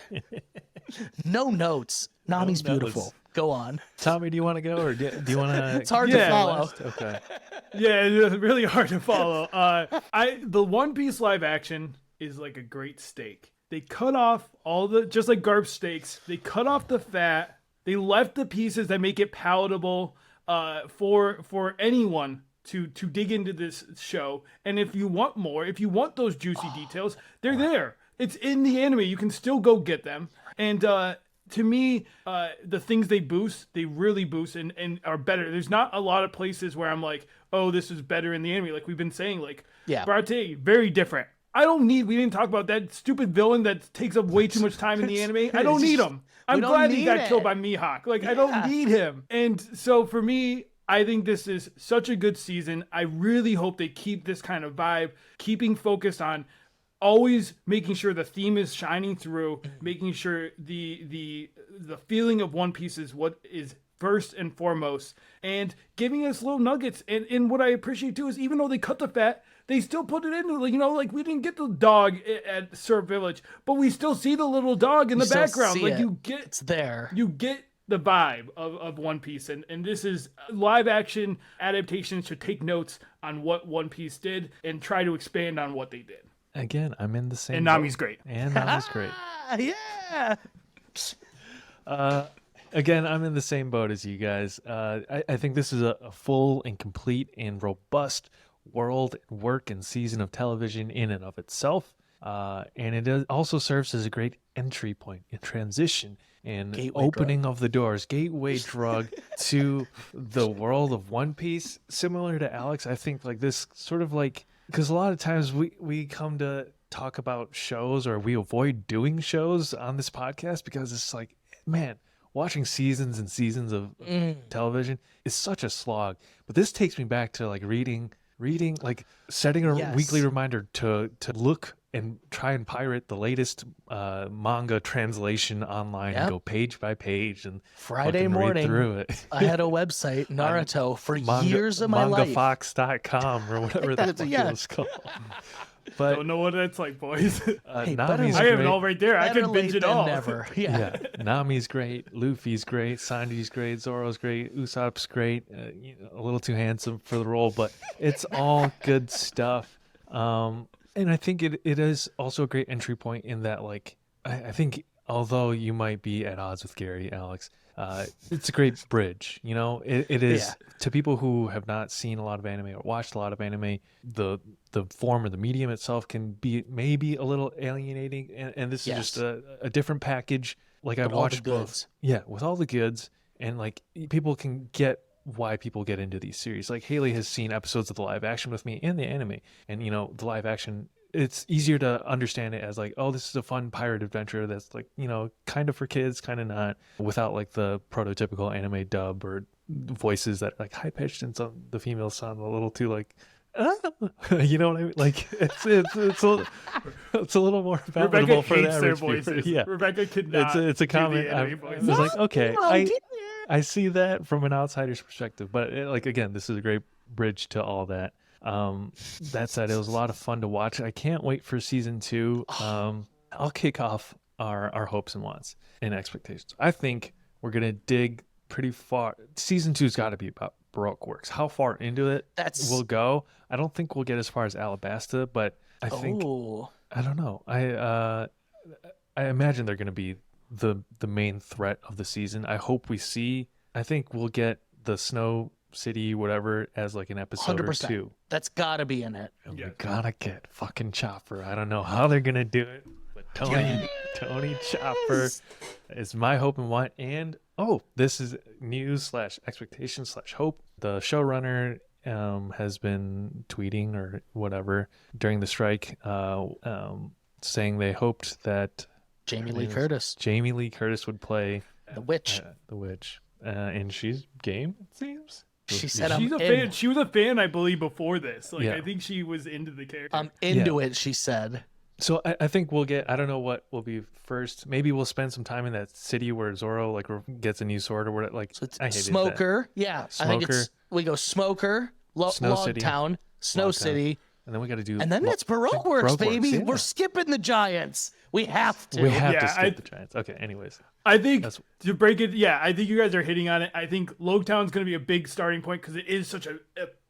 No notes. Nami's beautiful. Go on. Tommy, do you want to go, or do you want to? It's hard to follow. Okay. Yeah, it's really hard to follow. The One Piece live action is like a great steak. They cut off just like Garp steaks, they cut off the fat. They left the pieces that make it palatable for anyone to dig into this show. And if you want more, if you want those juicy details, they're there. It's in the anime. You can still go get them. And to me, the things they boost, they really boost and are better. There's not a lot of places where I'm like, oh, this is better in the anime. Like we've been saying, like Baratie, very different. We didn't talk about that stupid villain that takes up way too much time in the anime. I don't need him. I'm glad he got killed by Mihawk. Like, I don't need him. And so for me, I think this is such a good season. I really hope they keep this kind of vibe, keeping focused on always making sure the theme is shining through, making sure the feeling of One Piece is what is first and foremost, and giving us little nuggets. And what I appreciate too is even though they cut the fat, they still put it in, like we didn't get the dog at Surf Village, but we still see the little dog in the background. Like it's there. You get the vibe of One Piece, and this is live action adaptation should take notes on what One Piece did and try to expand on what they did. Again, I'm in the same. And Nami's great. And Nami's great. Yeah. Again, I'm in the same boat as you guys. I think this is a full and complete and robust world, work, and season of television in and of itself. And it also serves as a great entry point and transition and opening of the doors, gateway drug to the world of One Piece. Similar to Alex, I think like this sort of like, because a lot of times we come to talk about shows or we avoid doing shows on this podcast because it's like, man, watching seasons and seasons of television is such a slog. But this takes me back to like reading, like setting a weekly reminder to look and try and pirate the latest manga translation online and go page by page and Friday morning through it. I had a website, Naruto, for years of my life. Mangafox.com or whatever the fuck it was called. But don't know what that's like, boys. Nami's I have it all right there. I could binge it all. Never. Yeah. Nami's great. Luffy's great. Sanji's great. Zoro's great. Usopp's great. A little too handsome for the role, but it's all good stuff. And I think it is also a great entry point in that, like, I think although you might be at odds with Gary, Alex, it's a great bridge. You know, it is to people who have not seen a lot of anime or watched a lot of anime. The form or the medium itself can be maybe a little alienating, and this is just a different package. Like I've watched both, with all the goods, and like people can get why people get into these series. Like Haley has seen episodes of the live action with me and the anime, and you know the live action, it's easier to understand it as like, oh, this is a fun pirate adventure that's like, you know, kind of for kids, kind of not, without like the prototypical anime dub or voices that are like high pitched and some the females sound a little too like you know what I mean? Like it's a little more palatable for the average viewer. Yeah, Rebecca could not. It's a comment. I was like, okay, I see that from an outsider's perspective, but like again, this is a great bridge to all that. That said, it was a lot of fun to watch. I can't wait for season 2. I'll kick off our hopes and wants and expectations. I think we're gonna dig pretty far. Season 2's got to be about Baroque works. How far into it we'll go? I don't think we'll get as far as Alabasta, but I think I don't know. I imagine they're gonna be the main threat of the season. I hope we see. I think we'll get the Snow City, whatever, as like an episode 100%. Oh, Or two. That's gotta be in it. And we gotta get fucking Chopper. I don't know how they're gonna do it, but Tony Chopper is my hope and want. And this is news / expectation / hope. The showrunner has been tweeting or whatever during the strike, saying they hoped that Jamie Lee Curtis would play the witch. And she's game, it seems. She said, she's a fan. She was a fan, I believe, before this. Like, I think she was into the character. I'm into it, she said. So I think we'll get, I don't know what will be first. Maybe we'll spend some time in that city where Zoro like gets a new sword or whatever. Like, so it's Smoker. Yeah. Smoker. I think we go Smoker, Log Town, Snow City. And then we got to do. And then it's Baroque Works, baby. We're skipping the Giants. We have to. We have to skip the Giants. Okay, anyways. I think to break it, I think you guys are hitting on it. I think Logtown's going to be a big starting point because it is such a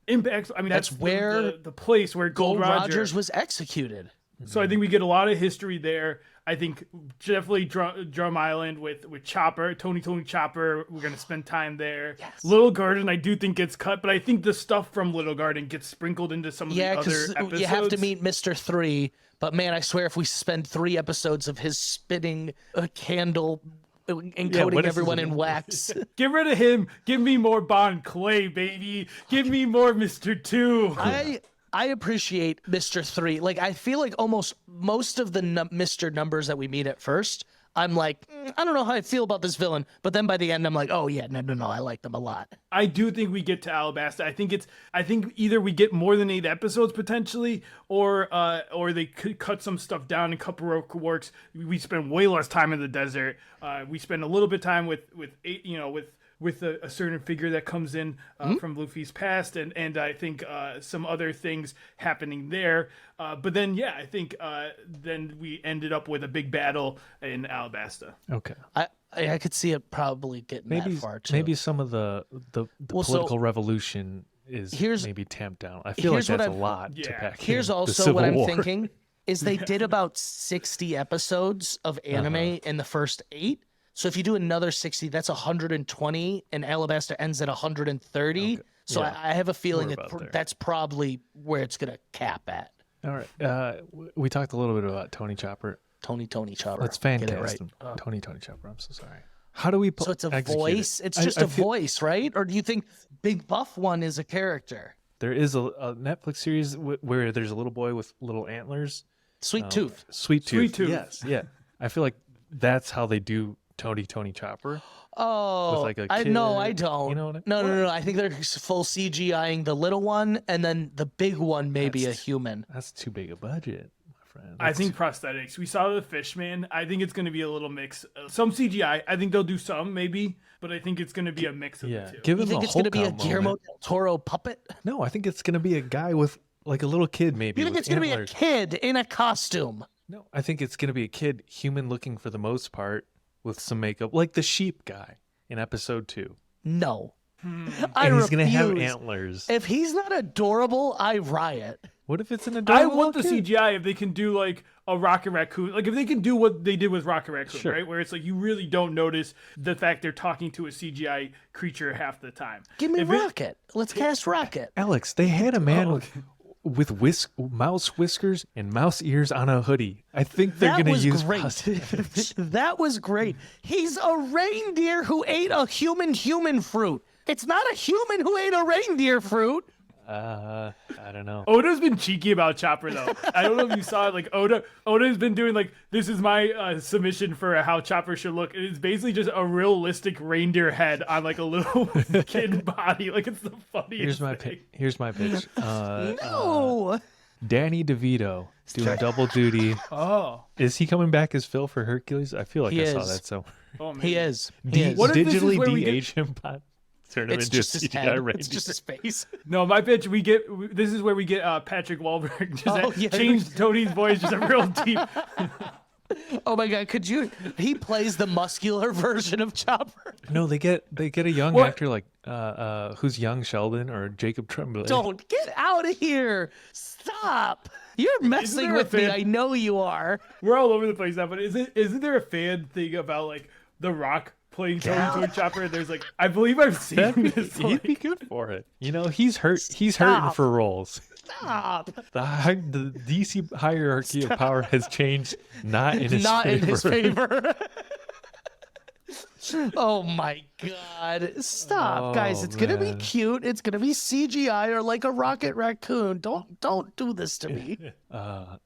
impact. I mean, that's where the place where Gold Rogers was executed. So I think we get a lot of history there. I think definitely Drum Island with Chopper, Tony Chopper. We're gonna spend time there. Yes. Little Garden, I do think gets cut, but I think the stuff from Little Garden gets sprinkled into some of the other episodes. You have to meet Mr. 3. But man, I swear, if we spend 3 episodes of his spinning a candle and coating everyone in wax. Get rid of him. Give me more Bon Clay, baby. Give me more Mr. 2. I appreciate Mr. 3. Like, I feel like almost most of the Mr. numbers that we meet at first, I'm like, I don't know how I feel about this villain. But then by the end, I'm like, oh yeah, no, I like them a lot. I do think we get to Alabasta. I think either we get more than 8 episodes potentially, or they could cut some stuff down and cut Baroque works. We spend way less time in the desert. We spend a little bit of time with a certain figure that comes in from Luffy's past, and I think some other things happening there. But then, yeah, I think then we ended up with a big battle in Alabasta. Okay. I could see it probably getting that far too. Maybe some of the political revolution is maybe tamped down. I feel like that's a lot to pack. Here's also what I'm thinking is they did about 60 episodes of anime in the first 8. So if you do another 60, that's 120, and Alabasta ends at 130. Okay. So I have a feeling that's probably where it's going to cap at. All right. We talked a little bit about Tony Chopper. Tony Chopper. Let's fancast him. Tony Chopper. I'm so sorry. How do we So it's a voice? It's just a voice, right? Or do you think Big Buff One is a character? There is a Netflix series where there's a little boy with little antlers. Sweet Tooth. Sweet Tooth. Yes. Yeah. I feel like that's how they do Tony Chopper. Oh, with like a kid, I don't. You know what I mean? No. I think they're full CGIing the little one, and then the big one may be a human. That's too big a budget, my friend. I think prosthetics. We saw the Fishman. I think it's going to be a little mix. Some CGI. I think they'll do some, maybe, but I think it's going to be a mix of the two. Give him you think it's going to be a Guillermo del Toro puppet? No, I think it's going to be a guy with like a little kid, maybe. You think it's going to be a kid in a costume? No, I think it's going to be a kid, human looking for the most part, with some makeup, like the sheep guy in episode 2. No. And he's going to have antlers. If he's not adorable, I riot. What if it's an adorable I want the CGI if they can do like a Rocket Raccoon. Like if they can do what they did with Rocket Raccoon, right? Where it's like you really don't notice the fact they're talking to a CGI creature half the time. Give me Rocket. Let's cast Rocket. Alex, they had a man with mouse whiskers and mouse ears on a hoodie. I think they're going to use great. That was great. He's a reindeer who ate a human fruit. It's not a human who ate a reindeer fruit. I don't know. Oda's been cheeky about Chopper though. I don't know if you saw it. Like Oda's been doing like, this is my submission for how Chopper should look. It's basically just a realistic reindeer head on like a little kid body. Like it's the funniest thing. Here's my pitch. No. Danny DeVito doing double duty. Oh, is he coming back as Phil for Hercules? I feel like I saw that. So he is. What digitally de-age him? Turn him it's into just a his CGI head. reindeer. It's just his face. No, my pitch. This is where we get Patrick Wahlberg. Change Tony's voice just a real deep. Oh my God! He plays the muscular version of Chopper. No, they get a young actor like who's young Sheldon or Jacob Tremblay. Don't get out of here! Stop! You're messing with me. I know you are. We're all over the place now, but isn't there a fan thing about like The Rock playing Tony Chopper? There's like, I believe I've seen this. He'd be good for it. You know, he's hurting for roles. Stop. The DC hierarchy of power has changed, not in his favor. Oh my God. Stop, guys. It's going to be cute. It's going to be CGI or like a Rocket Raccoon. Don't do this to me.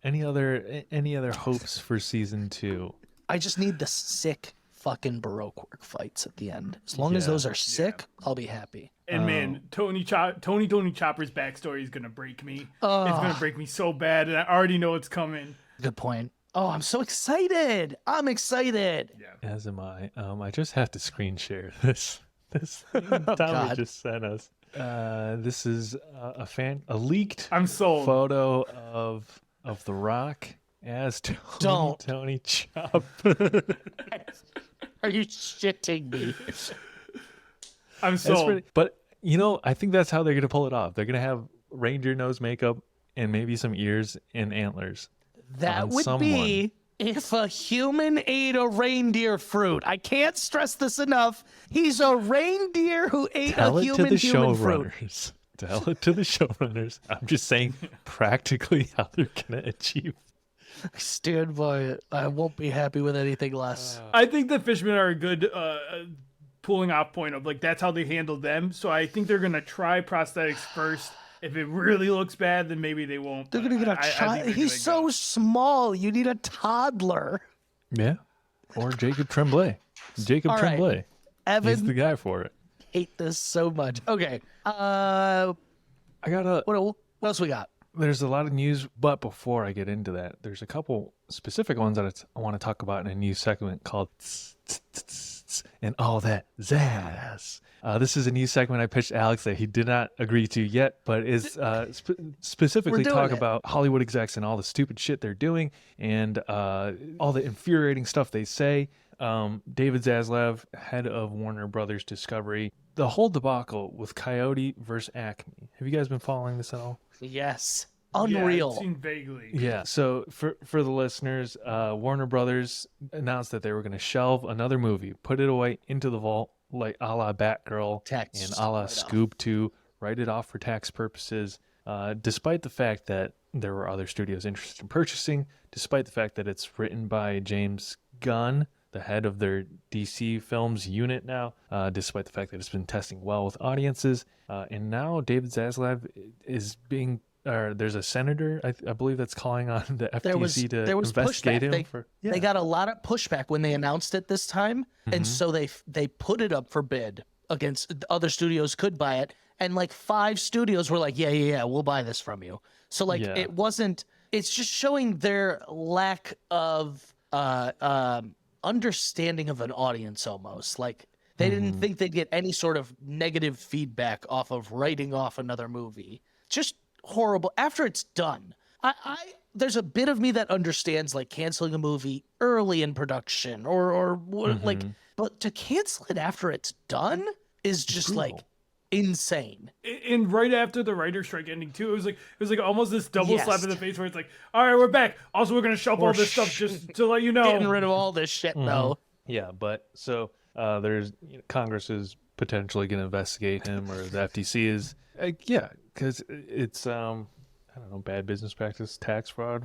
Any other hopes for season 2? I just need the sick fucking Baroque work fights at the end. As long as those are sick, I'll be happy. And man, Tony Chopper's backstory is gonna break me. It's gonna break me so bad, and I already know it's coming. Good point. Oh, I'm so excited. I'm excited. Yeah. As am I. I just have to screen share this thing Tommy just sent us. This is a leaked photo of The Rock as Tony Chopper. Are you shitting me? I'm sold. But, you know, I think that's how they're going to pull it off. They're going to have reindeer nose makeup and maybe some ears and antlers. That would be If a human ate a reindeer fruit, I can't stress this enough. He's a reindeer who ate Tell a it to human the fruit. showrunners. Tell it to the showrunners. I'm just saying practically how they're going to achieve. I stand by it. I won't be happy with anything less. I think the fishmen are a good pulling off point of like that's how they handle them. So I think they're gonna try prosthetics first. If it really looks bad, then maybe they won't. They're gonna get a child. He's so small. You need a toddler. Yeah. Or Jacob Tremblay. Jacob All right. Tremblay. Evan, He's the guy for it. hate this so much. Okay. I got a. What else we got? There's a lot of news, but before I get into that, there's a couple specific ones that I want to talk about in a new segment called and all that zazz. This is a new segment I pitched Alex that he did not agree to yet, but is specifically talk about Hollywood execs and all the stupid shit they're doing and all the infuriating stuff they say. David Zaslav, head of Warner Brothers Discovery, the whole debacle with Coyote versus Acme. Have you guys been following this at all? Yes. Unreal. Yeah, I've seen vaguely. Yeah. So for the listeners, Warner Brothers announced that they were going to shelve another movie, put it away into the vault, like a la Batgirl Tax and a la Scoob 2, write it off for tax purposes, despite the fact that there were other studios interested in purchasing, despite the fact that it's written by James Gunn, the head of their DC Films unit now, despite the fact that it's been testing well with audiences. And now David Zaslav is being... there's a senator, I believe, that's calling on the FTC to investigate him. They got a lot of pushback when they announced it this time, and so they put it up for bid against other studios could buy it, and like 5 studios were like, yeah, we'll buy this from you. So like it wasn't. It's just showing their lack of understanding of an audience almost. Like they didn't think they'd get any sort of negative feedback off of writing off another movie. Just horrible after it's done. I there's a bit of me that understands like canceling a movie early in production or like, but to cancel it after it's done is just like insane. And right after the writer's strike ending too, it was like almost this double slap in the face where it's like, all right, we're back. Also, we're gonna shelf all this stuff just to let you know. Getting rid of all this shit though. Yeah, but so there's Congress is potentially going to investigate him, or the FTC is. Because it's I don't know, bad business practice, tax fraud.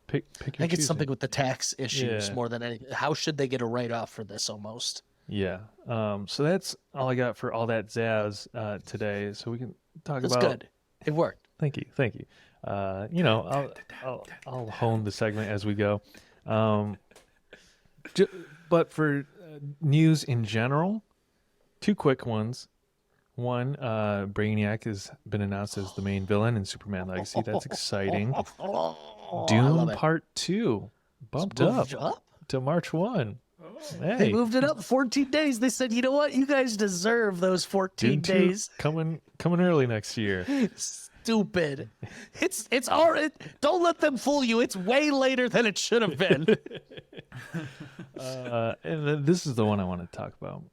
Pick your I think it's something choosing. with the tax issues more than anything. How should they get a write-off for this almost? Yeah. So that's all I got for all that zazz today. So we can talk That's about. good. It worked. Thank you. I'll hone the segment as we go. But for news in general, 2 quick ones. One, Brainiac has been announced as the main villain in Superman Legacy. That's exciting. Doom Part 2 bumped up to March 1. Hey, They moved it up 14 days. They said, you know what? You guys deserve those 14 Doom 2 days. coming early next year. Stupid. It's already. Don't let them fool you. It's way later than it should have been. And then this is the one I want to talk about.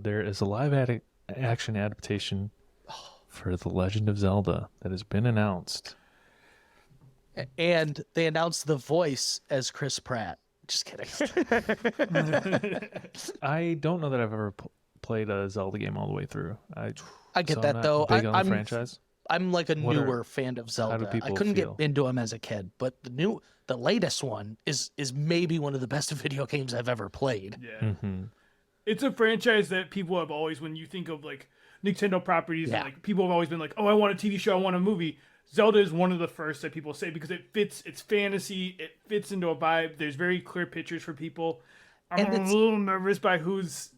There is a live action adaptation for The Legend of Zelda that has been announced. And they announced the voice as Chris Pratt. Just kidding. I don't know that I've ever played a Zelda game all the way through. I get so that I'm not though. big on the franchise. I'm like a newer fan of Zelda. I couldn't get into them as a kid, but the latest one is maybe one of the best video games I've ever played. Yeah. It's a franchise that people have always, when you think of like Nintendo properties, and like people have always been like, oh, I want a TV show, I want a movie. Zelda is one of the first that people say because it fits, it's fantasy, it fits into a vibe. There's very clear pictures for people. I'm a little nervous by who's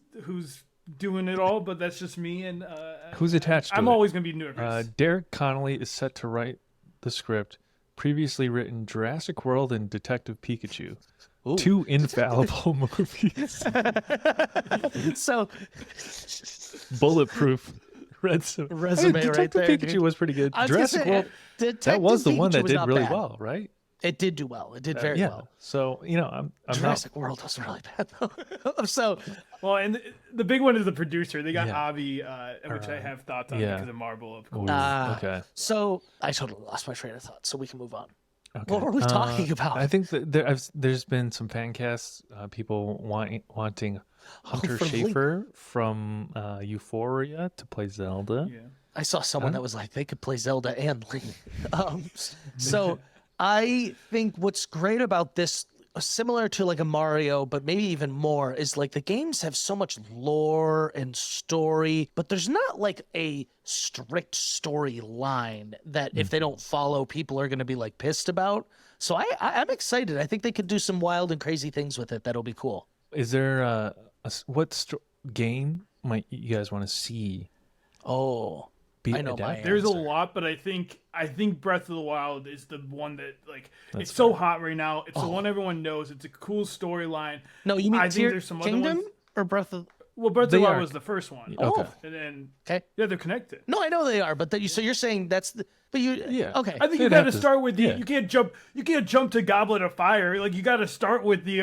doing it all, but that's just me. And who's attached to I'm it? always going to be nervous. Derek Connolly is set to write the script, previously written Jurassic World and Detective Pikachu. Ooh. 2 infallible movies. So bulletproof resume right Detective there. Pikachu Dude. was pretty good. Jurassic World, that was the one that did really well, right? It did do well. It did very well. So I'm Jurassic World was really bad though. So well, and the big one is the producer. They got Avi, which I have thoughts on because of Marvel, of course. Okay. So I totally lost my train of thought. So we can move on. Okay. What were we talking about? I think that there's been some fan casts, people wanting Hunter for Link. Schafer from Euphoria to play Zelda. Yeah. I saw someone that was like, they could play Zelda and Link. So I think what's great about this, similar to like a Mario, but maybe even more, is like the games have so much lore and story, but there's not like a strict storyline that if they don't follow, people are going to be like pissed about. So I'm excited. I think they could do some wild and crazy things with it. That'll be cool. Is there game might you guys want to see? Oh, Be I know my adapted? There's a answer. lot, but I think Breath of the Wild is the one that like That's it's so hot right now. It's the one everyone knows. It's a cool storyline. No, you mean I think Tear there's some other Kingdom ones. or Breath of? Well, Breath of They the Wild are- was the first one. Okay. And then Okay. yeah, they're connected. No, I know they are, but so you're saying that's the. But you. Yeah. Okay. I think They'd you got to have to- start with the. yeah. You can't jump to Goblet of Fire. Like you got to start with the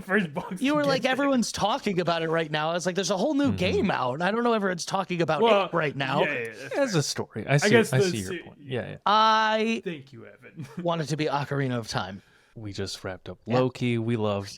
first book. You were like, everyone's talking about it right now. I was like, there's a whole new game out. I don't know if everyone's talking about it right now. Yeah, It has a story. I see. guess I the see your se- point. Yeah. I Thank you, Evan. want it to be Ocarina of Time. We just wrapped up Loki. We love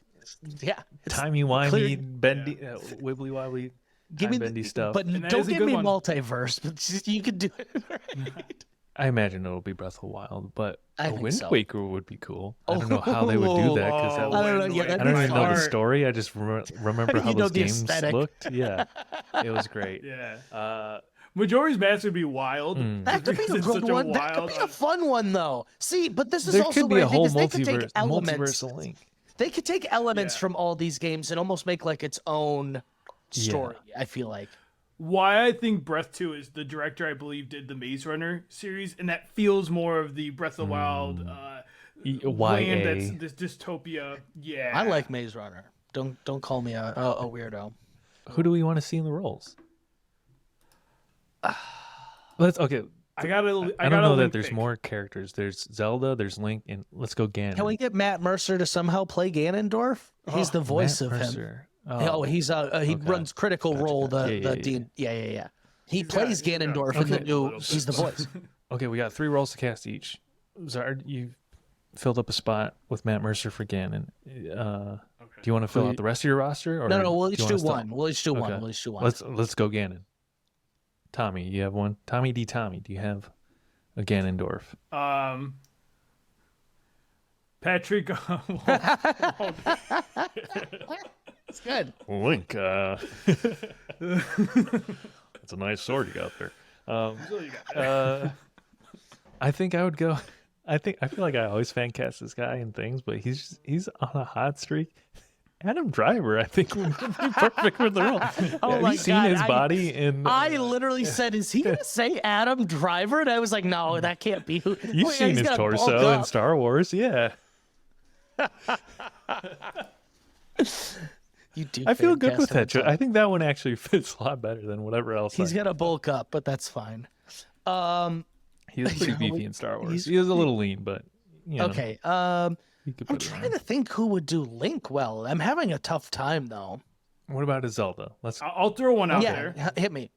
Yeah. it's- timey wimey, clear- bendy, wibbly wobbly, Give me bendy the, stuff. But that don't is a give good me one. multiverse. But you could do it. Right? I imagine it'll be Breath of the Wild, but I a think Wind so. Waker would be cool. I don't know how they would do that because Oh, I don't know. Wind Yeah, Waker. that'd I don't be even know the fun. story. I just remember how You know those the games aesthetic. looked. Yeah, it was great. Yeah. Majora's Mask would be wild. That could be a Because it's good such a one. That could wild- be a fun one, though. See, but this is There also could be what a I think whole is they could take elements. multiverse of Link. They could take elements Yeah. from all these games and almost make like its own story. I feel like. Why I think Breath 2 is the director I believe did the Maze Runner series, and that feels more of the Breath of the Wild land that's YA. this dystopia. Yeah. I like Maze Runner. Don't call me a weirdo. Who do we want to see in the roles? Let's okay. I don't know that there's more characters. There's Zelda. There's Link, and let's go Ganon. Can we get Matt Mercer to somehow play Ganondorf? He's the voice Matt of him. Mercer. Oh, he's he okay. runs Critical Role. Yeah. Yeah. He got- plays he's got Ganondorf a in the little new. bit. He's the voice. Okay, we got 3 roles to cast each. Zard, you filled up a spot with Matt Mercer for Ganon. Do you want to fill out the rest of your roster? Or No, we'll do each you do wanna one. We'll each do one. Okay. We'll each do one. Let's go Ganon. Tommy, you have one. Tommy D. Tommy, do you have a Ganondorf? Patrick. It's good. Link. That's a nice sword you got there. I think I would go. I feel like I always fan cast this guy and things, but he's on a hot streak. Adam Driver, I think, would be perfect for the role. Have my you seen God, his body in? I literally said, "Is he gonna say Adam Driver?" And I was like, "No, that can't be who." You've Wait, seen he's his gotta bulk torso in up. Star Wars, yeah. You do. I feel good fan with cast him that. a ton. I think that one actually fits a lot better than whatever else. He's gonna bulk up, but that's fine. He was pretty you know, beefy in Star Wars. he's- He was a little lean, but you know, Okay. he could I'm put it trying on. to think who would do Link well. I'm having a tough time though. What about a Zelda? Let's. I'll throw one out Yeah, there. hit me.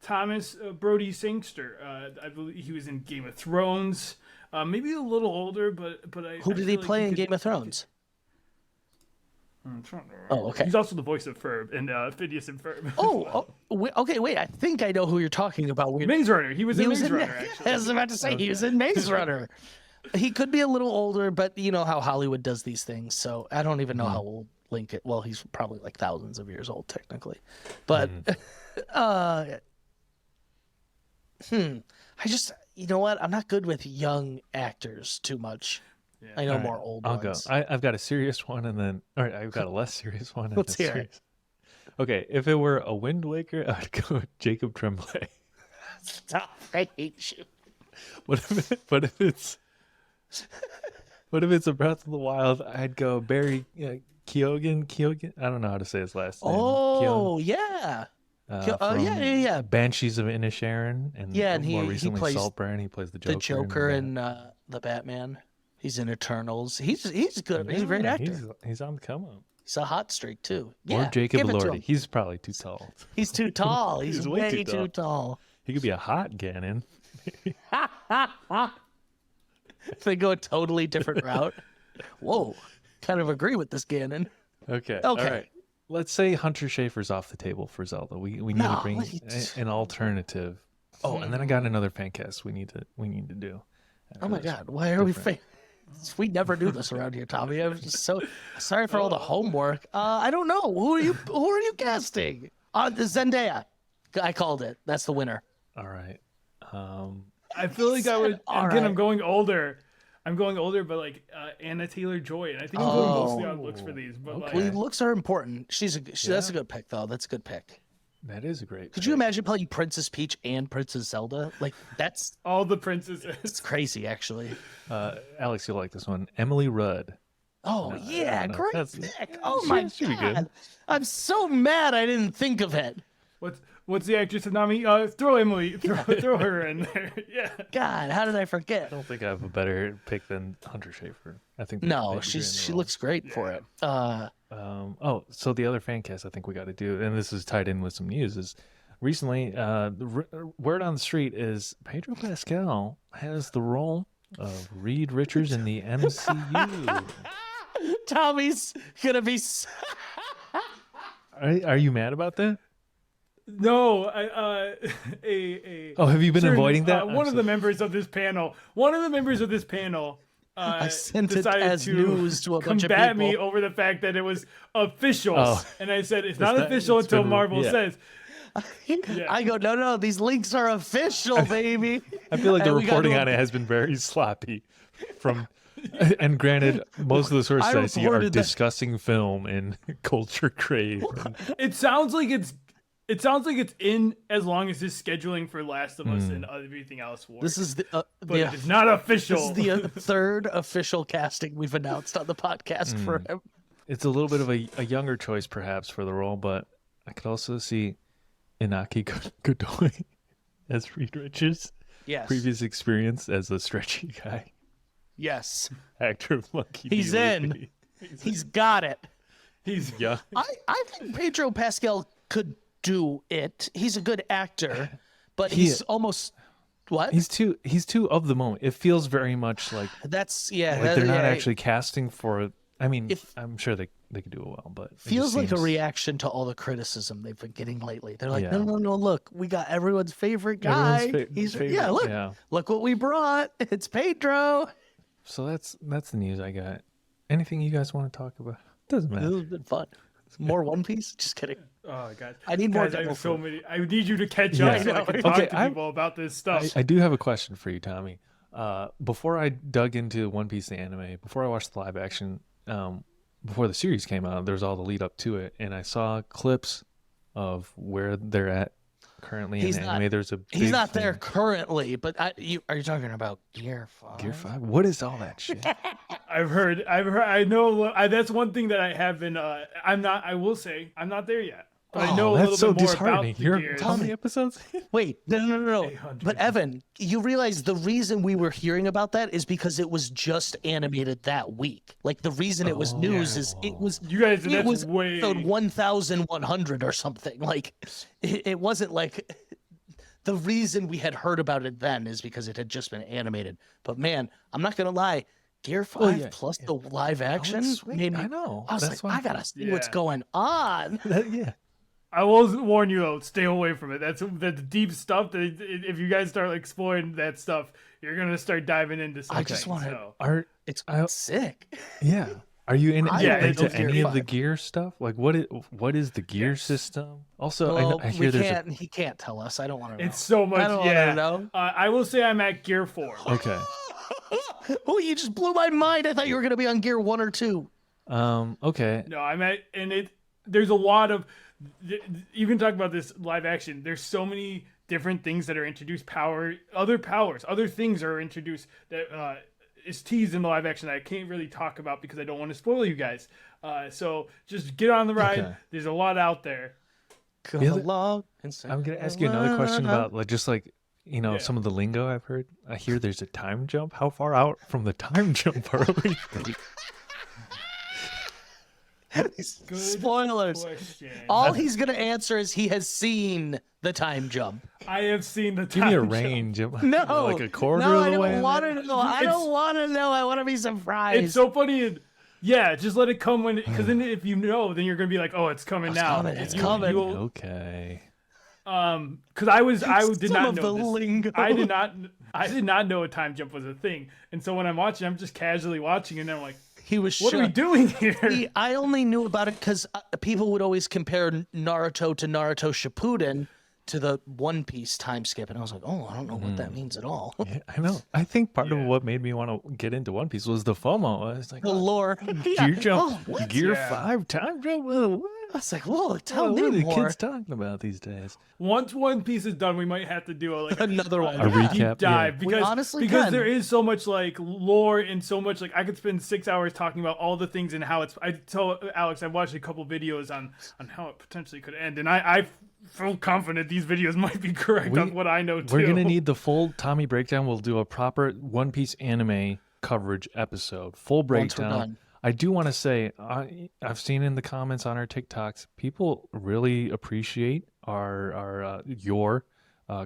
Thomas Brody Sangster. I believe he was in Game of Thrones. Maybe a little older, but Who did he play in Game of Thrones? I'm trying to Oh, okay. He's also the voice of Ferb and Phineas and Ferb. Okay. Wait, I think I know who you're talking about. Maze Runner. He was in Maze Runner. Actually. I was about to say he was in Maze Runner. He could be a little older, but you know how Hollywood does these things. So I don't even know how old Link. Well, he's probably like thousands of years old technically, but I just you know what? I'm not good with young actors too much. I know All right, more old I'll ones. go. I've got a serious one, and then I've got a less serious one. And Let's a hear it. serious. Okay, if it were a Wind Waker, I'd go with Jacob Tremblay. Stop! I hate you. What if it's a Breath of the Wild? I'd go Barry Keoghan. I don't know how to say his last name. Oh yeah. from yeah. Banshees of Inisherin, and Yeah, and more he recently plays Saltburn. He plays the Joker. The Joker in and the Batman. He's in Eternals. He's good. He's a great Yeah, actor. He's on the come up. He's a hot streak too. Or Yeah, Jacob give it to Elordi. him. He's probably too tall. He's too tall. He's, He's way, way too too tall. He could be a hot Ganon. They go a totally different route. Whoa, kind of agree with this, Ganon. Okay. Okay. All right. Let's say Hunter Schafer's off the table for Zelda. We need to bring an alternative. Oh, and then I got another fan cast we need to do. Oh my God, why are we? We never do this around here, Tommy. I'm just so sorry for all the homework. I don't know. Who are you casting? The Zendaya. I called it. That's the winner. All right. I feel like I would. All Again, right. I'm going older, but like Anna Taylor-Joy, and I think I'm going mostly on looks for these. But Okay. Well, looks are important. That's a good pick, though. That's a good pick. That is a great. Could you imagine playing Princess Peach and Princess Zelda? Like that's all the princesses. it's crazy, actually. Alex, you'll like this one. Emily Rudd. Oh yeah, no, great that's- pick. Oh my should be good. God, I'm so mad I didn't think of it. What's the actress of Nami? Throw Emily. Throw her in there. Yeah. God, how did I I forget? don't think I have a better pick than Hunter Schafer. I think. No, she looks great for it. So the other fan cast I think we got to do, and this is tied in with some news, is recently word on the street is Pedro Pascal has the role of Reed Richards in the MCU. Tommy's gonna be. Are you mad about that? No, Oh, have you been avoiding that? One of the members of this panel. I sent it decided as to news to a bunch of combat me people. over the fact that it was official, Oh. and I said it's not official it's until been- Marvel yeah. says. I go, no, these links are official, baby. I feel like the And we gotta reporting do- on it has been very sloppy. And granted, most of the sources I see are reported that- discussing film and culture crave. It sounds like it's in as long as it's scheduling for Last of Us and everything else. This is but it's not official. This is the third official casting we've announced on the podcast for him. It's a little bit of a younger choice, perhaps, for the role, but I could also see Inaki Godoy as Reed Richards. Yes. Previous experience as a stretchy guy, Yes. actor of Lucky. He's in. He's got it. He's Yeah. I think Pedro Pascal could do it. He's a good actor, but He- he's almost what? He's too of the moment. It feels very much like That's they're not yeah, actually casting for. I mean, If- I'm sure they could do it well, but it feels just like a seems- reaction to all the criticism they've been getting lately. They're like, Yeah. no, look, we got everyone's favorite guy. Everyone's favorite, Yeah, look, yeah. look what we brought. It's Pedro. So that's the news I got. Anything you guys want to talk about? Doesn't This matter. has been fun. More One Piece? Just kidding. oh god. I need more Guys, I devil have so fruit. many. I need you to catch Yeah. up so I can talk Okay, to I- people about this stuff. I do have a question for you, Tommy. Before I dug into One Piece the anime, before I watched the live action, before the series came out, there was all the lead up to it, and I saw clips of where they're at currently He's in not- anime. There's a He's big not there thing. currently, but are you talking about Gear 5? Gear 5. What is all that shit? I've heard. I know. That's one thing that I have been. I will say, I'm not there yet. But I know a that's little so bit more about disheartening. the You're gears. how many episodes? Wait, no. 800. But Evan, you realize the reason we were hearing about that is because it was just animated that week. Like the reason it was news is it was You guys, it that's was way. episode 1100 or something. Like it wasn't like the reason we had heard about it then is because it had just been animated. But man, I'm not gonna lie. Gear 5 yeah, plus the live action sweet. made me, I know. I was That's like, why- I gotta see what's Yeah. going on. Yeah. I will warn you though, stay away from it. That's the deep stuff. That if you guys start exploring that stuff, you're gonna start diving into something. I just want to. so. Are It's I- sick. yeah. Are you I into like any Gear of the 5. gear stuff? Like what is the gear system? Also, Well, I hear there's he can't tell us. I don't want to know. It's so much. I don't yeah. wanna know. I will say I'm at Gear 4. okay. Oh, you just blew my mind. I thought you were gonna be on Gear 1 or 2. Okay. No, I'm at, and there's a lot of, you can talk about this live action. There's so many different things that are introduced. Powers, other things are introduced that is teased in the live action that I can't really talk about because I don't want to spoil you guys. So just get on the ride. Okay. There's a lot out there. Come The other- along and say I'm gonna ask you another question hello. about Yeah. some of the lingo I've heard. I hear there's a time jump. How far out from the time jump are we? Spoilers. question. All he's gonna answer is he has seen the time jump. I have seen the Give time me a jump. range. No, like a quarter no, of I the way. don't want to know. I don't want to know. I want to be surprised. It's so funny. Yeah, just let it come when, because then if you know, then you're gonna be like, oh, it's coming now. It's coming. Okay. Because I did Some not of know the this. lingo. I did not know a time jump was a thing, and so when I'm watching, I'm just casually watching, and I'm like, He was what are we shook. doing here? See, I only knew about it because people would always compare Naruto to Naruto Shippuden to the One Piece time skip, and I was like, oh, I don't know what that means at all. Yeah, I know. I think part of what made me want to get into One Piece was the FOMO. I was like, The lore. Gear jump, what? Gear Yeah. 5 time jump. What? I was like, whoa, tell What me are the more. kids talking about these days? Once One Piece is done, we might have to do Another one. A recap, deep dive We because honestly because can. there is so much like lore and so much like I could spend 6 hours talking about all the things and how it's. I told Alex I watched a couple videos on how it potentially could end, and I feel confident these videos might be correct on what I know too. We're gonna need the full Tommy breakdown. We'll do a proper One Piece anime coverage episode, full Once we're breakdown. done. I do want to say I've seen in the comments on our TikToks, people really appreciate our your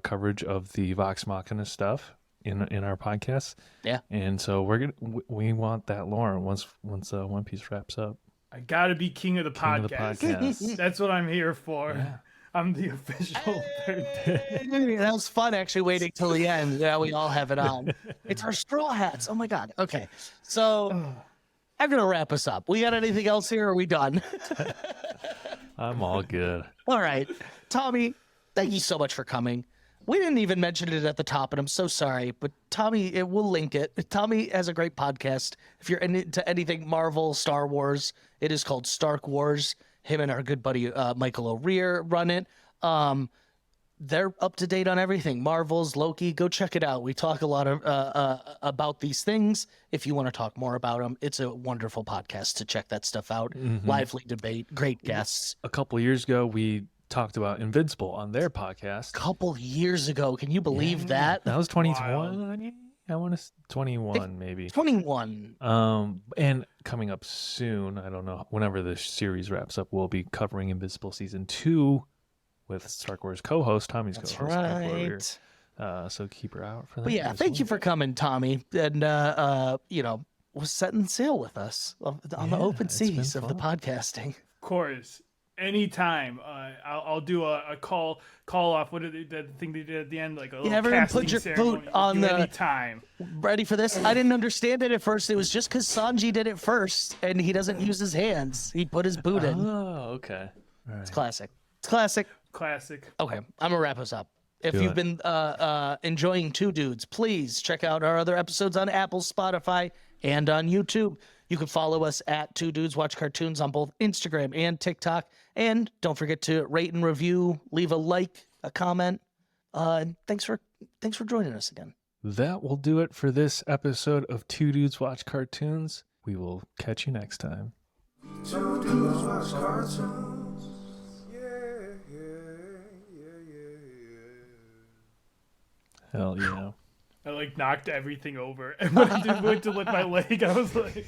coverage of the Vox Machina stuff in our podcast. Yeah. And so we want that lore once One Piece wraps up. I gotta be king of the King of the podcast. podcast. That's what I'm here for. Yeah. I'm the official. That was fun, actually, waiting till the end. Yeah, we all have it on. It's our straw hats. Oh, my God. Okay. So I'm going to wrap us up. We got anything else here, or are we done? I'm all good. All right. Tommy, thank you so much for coming. We didn't even mention it at the top, and I'm so sorry, but Tommy, we'll link it. Tommy has a great podcast. If you're into anything Marvel, Star Wars, it is called Stark Wars. Him and our good buddy Michael O'Rear run it. They're up to date on everything. Marvel's, Loki, go check it out. We talk a lot about these things. If you want to talk more about them, it's a wonderful podcast to check that stuff out. Lively debate, great guests. A couple years ago, we talked about Invincible on their podcast. Couple years ago, can you believe that? That was 2020. I want to 21 maybe. 21. And coming up soon, I don't know, whenever the series wraps up, we'll be covering Invincible season 2 with Star Wars co-host Tommy's That's co-host. Mark Warrior. right. So keep her out for that. But yeah, as thank you well. for coming, Tommy, and was setting sail with us on the open it's been seas of the fun. podcasting. Of course, anytime. I'll do a call off. What did the thing they did at the end? Like a little everyone casting put your ceremony. boot on Do the- anytime. Ready for this? I didn't understand it at first. It was just because Sanji did it first, and he doesn't use his hands. He put his boot in. Oh, okay. All right. It's classic. It's classic. Classic. Okay, I'm gonna wrap us up. If Do you've it. been enjoying Two Dudes, please check out our other episodes on Apple, Spotify, and on YouTube. You can follow us at Two Dudes Watch Cartoons on both Instagram and TikTok. And don't forget to rate and review, leave a like, a comment. And thanks for joining us again. That will do it for this episode of Two Dudes Watch Cartoons. We will catch you next time. Two dudes watch cartoons. Yeah. Hell yeah. I like knocked everything over, and when I went to lift my leg, I was like,